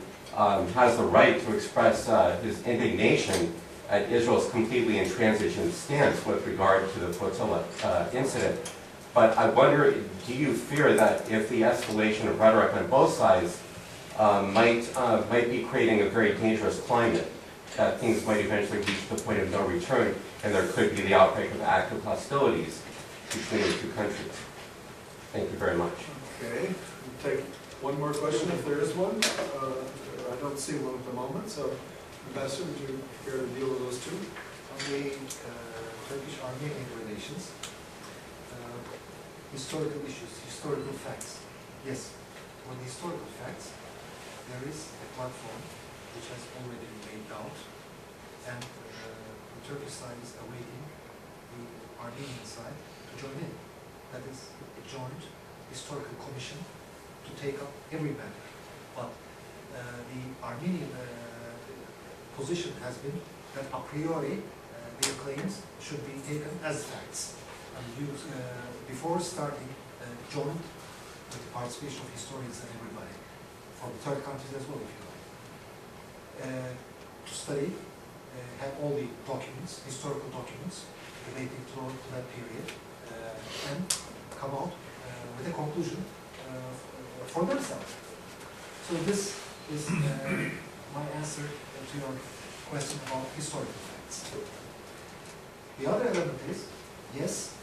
[SPEAKER 12] has the right to express his indignation at Israel's completely intransigent stance with regard to the flotilla incident. But I wonder, do you fear that if the escalation of rhetoric on both sides might be creating a very dangerous climate, that things might eventually reach the point of no return, and there could be the outbreak of active hostilities between the two countries? Thank you very much.
[SPEAKER 3] Okay, we'll take one more question if there is one. I don't see one at the moment, so Ambassador, would you care to deal with those two?
[SPEAKER 2] On the Turkish-Armenian relations, historical issues, historical facts. Yes, on the historical facts, there is a platform which has already been laid out, and the Turkish side is awaiting the Armenian side to join in. That is a joint historical commission to take up every matter. But the Armenian position has been that a priori their claims should be taken as facts and used before starting joint with the participation of historians and everybody from third countries as well, if you like, to study, have all the documents, historical documents relating to that period, and come out with a conclusion for themselves. So this is my answer to your question about historical facts. The other element is, yes,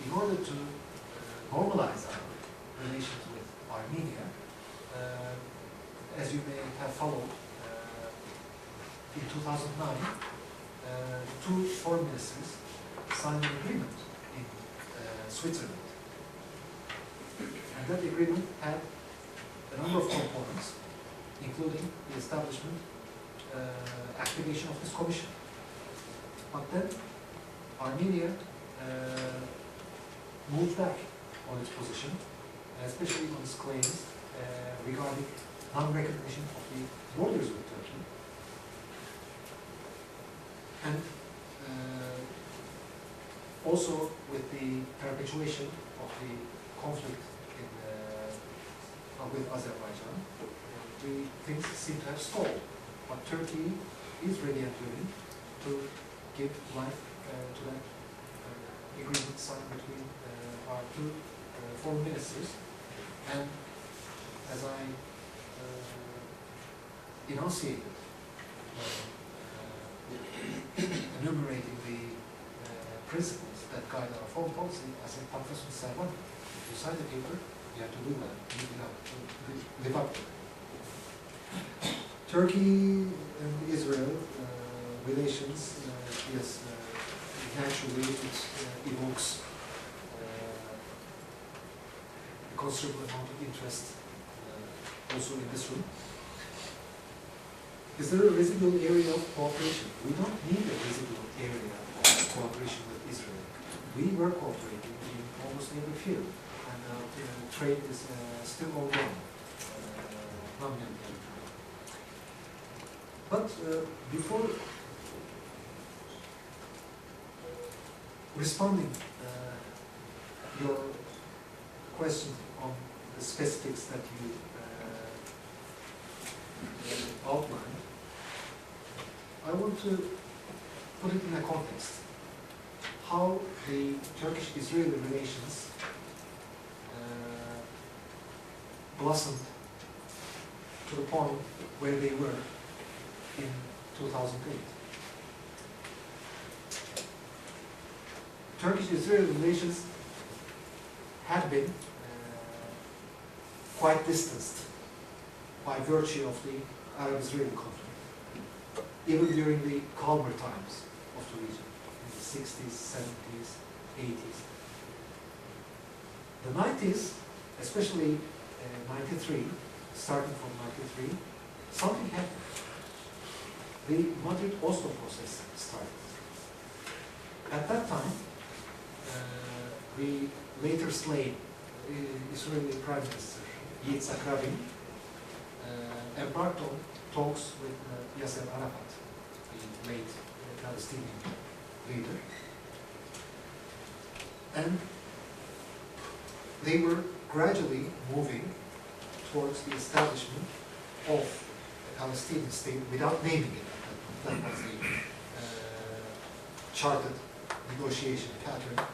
[SPEAKER 2] in order to normalize our relations with Armenia, as you may have followed, in 2009, two foreign ministers signed an agreement in Switzerland. And that agreement had a number of components, including the establishment, activation of this commission. But then Armenia moved back on its position, especially on its claims regarding non-recognition of the borders with Turkey. And also with the perpetuation of the conflict with Azerbaijan, things seem to have stalled. But Turkey is ready and willing to give life to that agreement signed between our two foreign ministers. And as I enunciated, enumerating the principles that guide our foreign policy, I said, Professor Safak, if you sign the paper, you have to do that, live up to it. Turkey and Israel relations, yes, naturally it evokes a considerable amount of interest also in this room. Is there a residual area of cooperation? We don't need a residual area of cooperation with Israel. We were cooperating in almost every field, and trade is still ongoing, nominally. But before responding your question on the specifics that you outlined, I want to put it in a context. How the Turkish-Israeli relations blossomed to the point where they were in 2008. Turkish-Israeli relations had been quite distanced by virtue of the Arab-Israeli conflict, even during the calmer times of the region, in the 60s, 70s, 80s. The 90s, especially 93, starting from 93, something happened. The Madrid-Oslo process started. At that time, the later slain Israeli Prime Minister Yitzhak Rabin embarked on talks with Yasser Arafat, the late Palestinian leader, and they were gradually moving towards the establishment of a Palestinian state without naming it. That was the charted negotiation pattern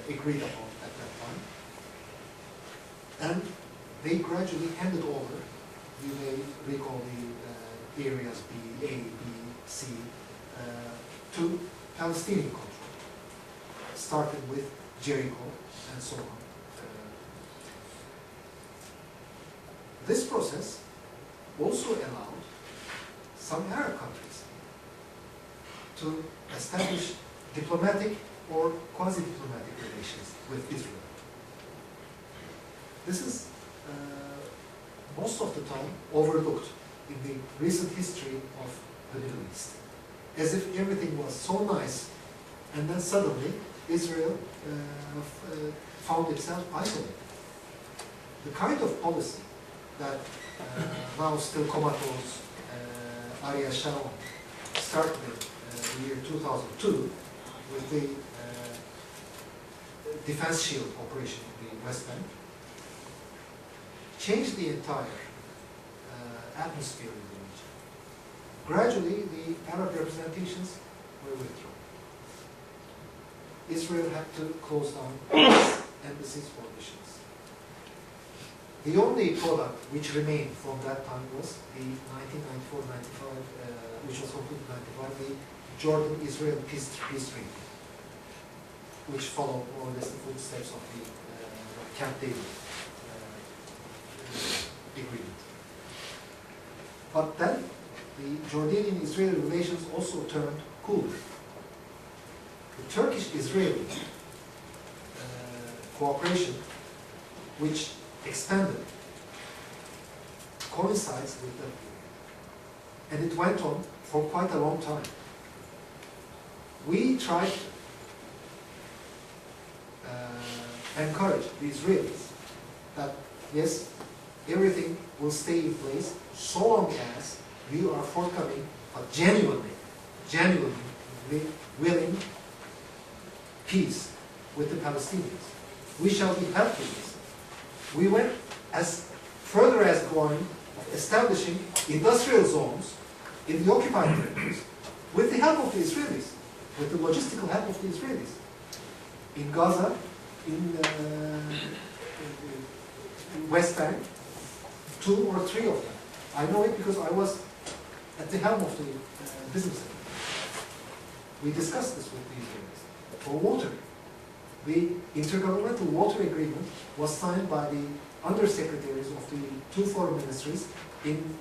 [SPEAKER 2] agreed upon at that time. And they gradually handed over, you may recall the areas B, A, B, C, to Palestinian control, starting with Jericho and so on. This process also allowed some Arab countries to establish diplomatic or quasi-diplomatic relations with Israel. This is most of the time overlooked in the recent history of the Middle East, as if everything was so nice, and then suddenly Israel found itself isolated. The kind of policy that now still comatose Ariel Sharon started in the year 2002 with the defense shield operation in the West Bank, changed the entire atmosphere in the region. Gradually, the Arab representations were withdrawn. Israel had to close down embassies for missions. The only product which remained from that time was the 1994-95, which was concluded in 95, the Jordan-Israel peace treaty, which followed more or less the footsteps of the Camp David agreement. But then the Jordanian-Israeli relations also turned cooler. The Turkish-Israeli cooperation, which expanded, coincides with that period. And it went on for quite a long time. We tried to encourage the Israelis that, yes, everything will stay in place so long as we are forthcoming, but genuinely willing peace with the Palestinians. We shall be helping this. We went as further as going of establishing industrial zones in the occupied territories with the help of the Israelis, with the logistical help of the Israelis. In Gaza, in West Bank, 2 or 3 of them. I know it because I was at the helm of the business center. We discussed this with the Israelis. For water, the Intergovernmental Water Agreement was signed by the undersecretaries of the 2 foreign ministries in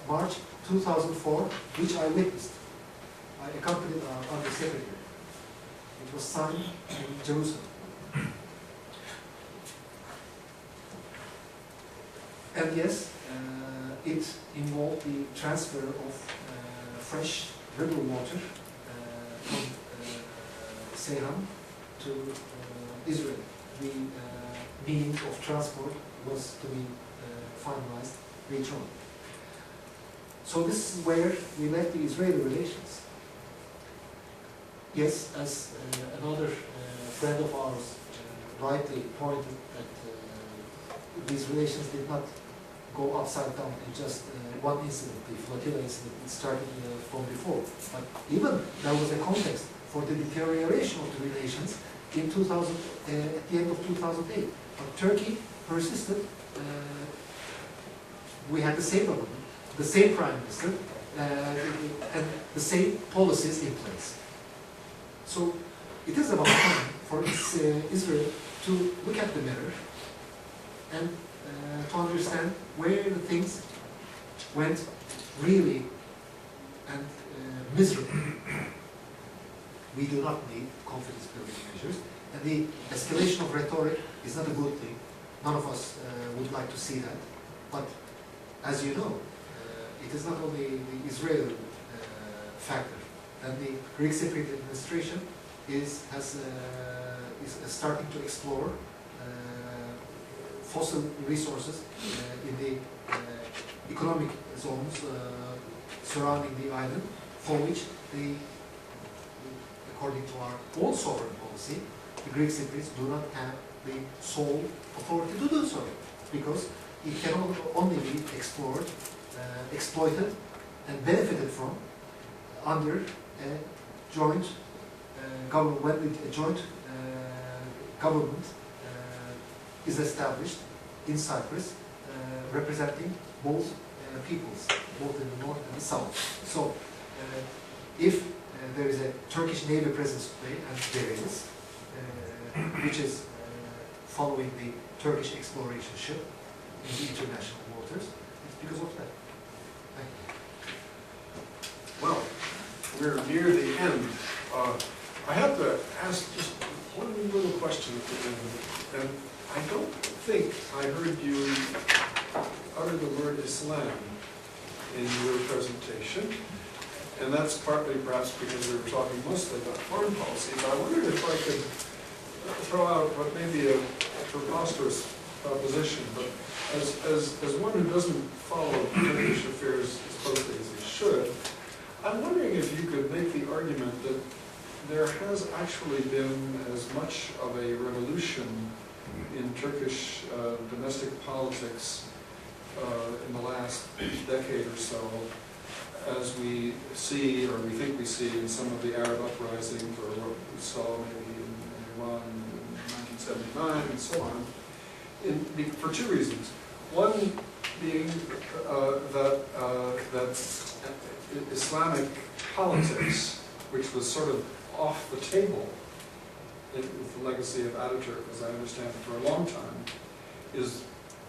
[SPEAKER 2] March 2004, which I witnessed. I accompanied our undersecretary. It was signed in Jerusalem. And yes, it involved the transfer of fresh river water from Seyhan to Israel. The means of transport was to be finalized later on. So this is where we left the Israeli relations. Yes, as another friend of ours rightly pointed that these relations did not go upside down in just one incident, the flotilla incident. It started from before. But even there was a context for the deterioration of the relations in 2000, at the end of 2008. But Turkey persisted. We had the same government, the same prime minister, and the same policies in place. So it is about time for Israel to look at the mirror and to understand where the things went really and miserably. We do not need confidence-building measures, and the escalation of rhetoric is not a good thing. None of us would like to see that. But as you know, it is not only the Israeli factor. And the Greek Cypriot administration is starting to explore fossil resources in the economic zones surrounding the island, for which they, according to our own sovereign policy, the Greek Cypriots do not have the sole authority to do so, because it can only be explored, exploited, and benefited from under a joint government, when a joint government is established in Cyprus, representing both peoples, both in the north and the south. So, if there is a Turkish Navy presence today, and there is, which is following the Turkish exploration ship in the international waters, it's because of that. Thank you.
[SPEAKER 3] Well, we're near the end. I have to ask just one little question at the end, and I don't think I heard you utter the word Islam in your presentation, and that's partly perhaps because we were talking mostly about foreign policy, but I wondered if I could throw out what may be a preposterous proposition, but as one who doesn't follow Turkish affairs as closely as he should, I'm wondering if you could make the argument that there has actually been as much of a revolution in Turkish domestic politics in the last decade or so, as we see, or we think we see, in some of the Arab uprisings, or what we saw maybe in Iran in 1979 and so on, for two reasons. One being that Islamic politics, which was sort of off the table with the legacy of Ataturk, as I understand it, for a long time, is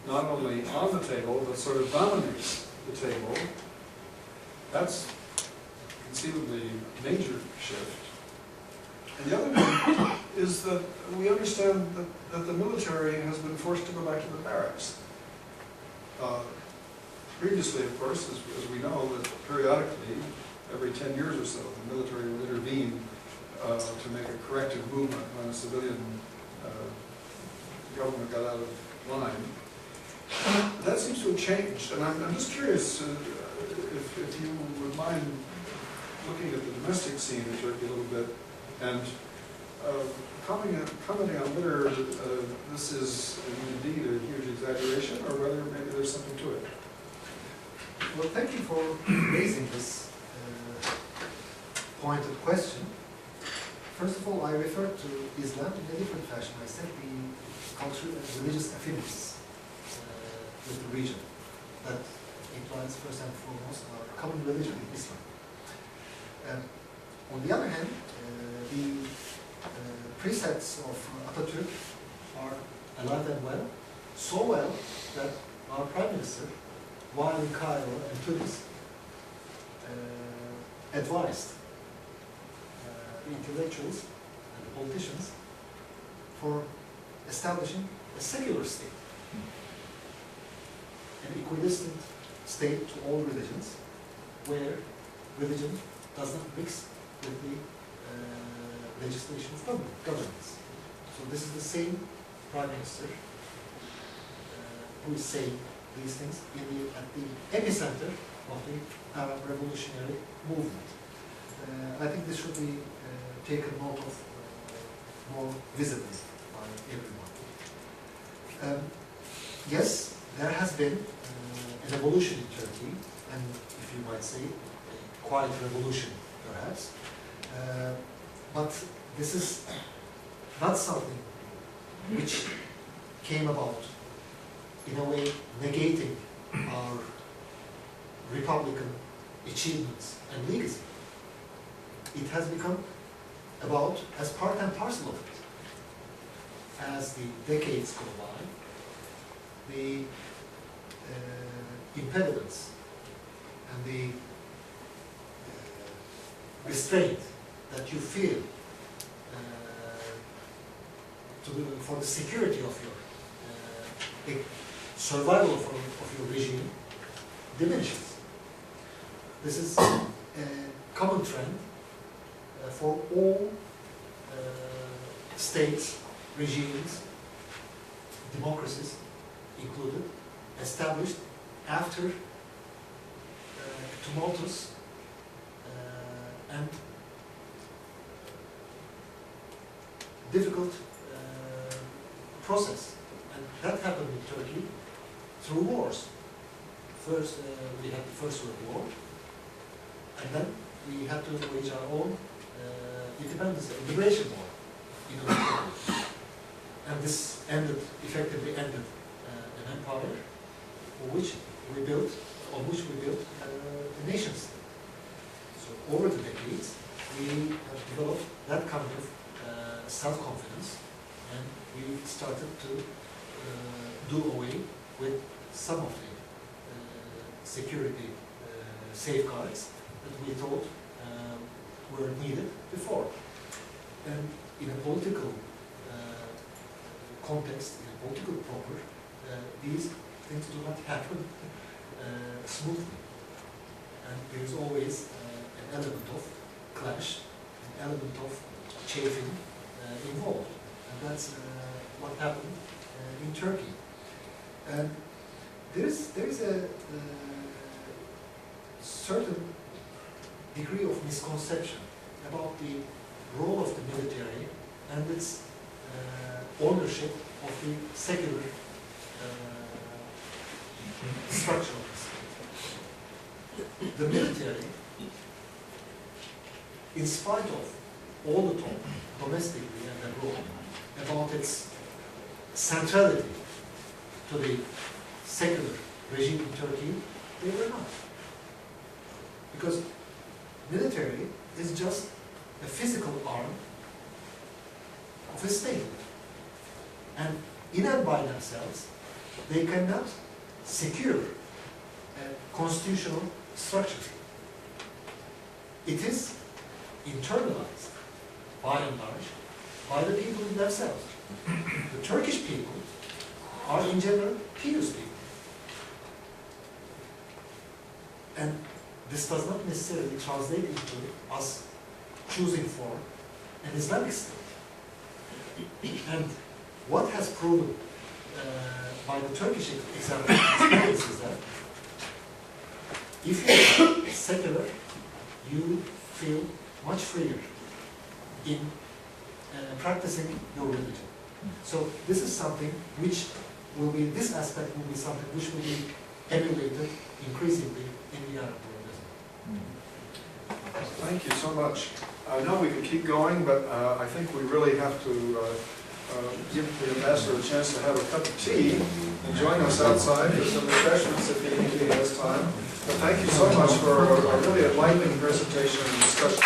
[SPEAKER 3] not only on the table, but sort of dominates the table. That's conceivably a major shift. And the other thing is that we understand that the military has been forced to go back to the barracks. Previously, of course, as we know, that periodically, every 10 years or so, the military will intervene to make a corrective movement when a civilian government got out of line. That seems to have changed, and I'm just curious if you would mind looking at the domestic scene in Turkey a little bit and commenting on whether this is indeed a huge exaggeration or whether maybe there's something to it.
[SPEAKER 2] Well, thank you for raising this pointed question. First of all, I referred to Islam in a different fashion. I said the cultural and religious affinities with the region. That implies first and foremost our common religion, Islam. On the other hand, the precepts of Atatürk are alive and well, so well that our Prime Minister, while in Cairo and Tunis, advised the intellectuals and the politicians for establishing a secular state, an equidistant state to all religions, where religion does not mix with the legislation of governments. So this is the same Prime Minister who is saying these things at the epicenter of the Arab revolutionary movement. I think this should be taken note of more visibly by everyone. Yes, there has been an evolution in Turkey, and if you might say, a quiet revolution perhaps, but this is not something which came about in a way negating our republican achievements and legacy. It has become about as part and parcel of it. As the decades go by, the impediments and the restraint that you feel for the security of your survival of your regime diminishes. This is a common trend for all states, regimes, democracies included, established after tumultuous and difficult process. And that happened in Turkey through wars. First, we had the First World War, and then we had to wage our own independence, liberation war. And this effectively ended an empire on which we built a nation state. So over the decades, we have developed that kind of self-confidence, and we started to do away with some of the security safeguards that we thought were needed before. And in a political context, in a political proper, these things do not happen smoothly. And there is always an element of clash, an element of chafing involved. And that's what happened in Turkey. And there is a certain degree of misconception about the role of the military and its ownership of the secular structure of the state. The military, in spite of all the talk, domestically and abroad, about its centrality to the secular regime in Turkey, they were not. Because military is just a physical arm of a state. And in and by themselves, they cannot secure a constitutional structure. It is internalized, by and large, by the people themselves. The Turkish people are in general pious people. And this does not necessarily translate into us choosing for an Islamic state. And what has proven by the Turkish example experience is that if you are secular, you feel much freer in practicing your religion. So this is something which will be, this aspect will be something which will be emulated increasingly in the Arab world as well.
[SPEAKER 1] Thank you so much. I know we could keep going, but I think we really have to give the ambassador a chance to have a cup of tea and join us outside for some refreshments if he has time. But thank you so much for a really enlightening presentation and discussion.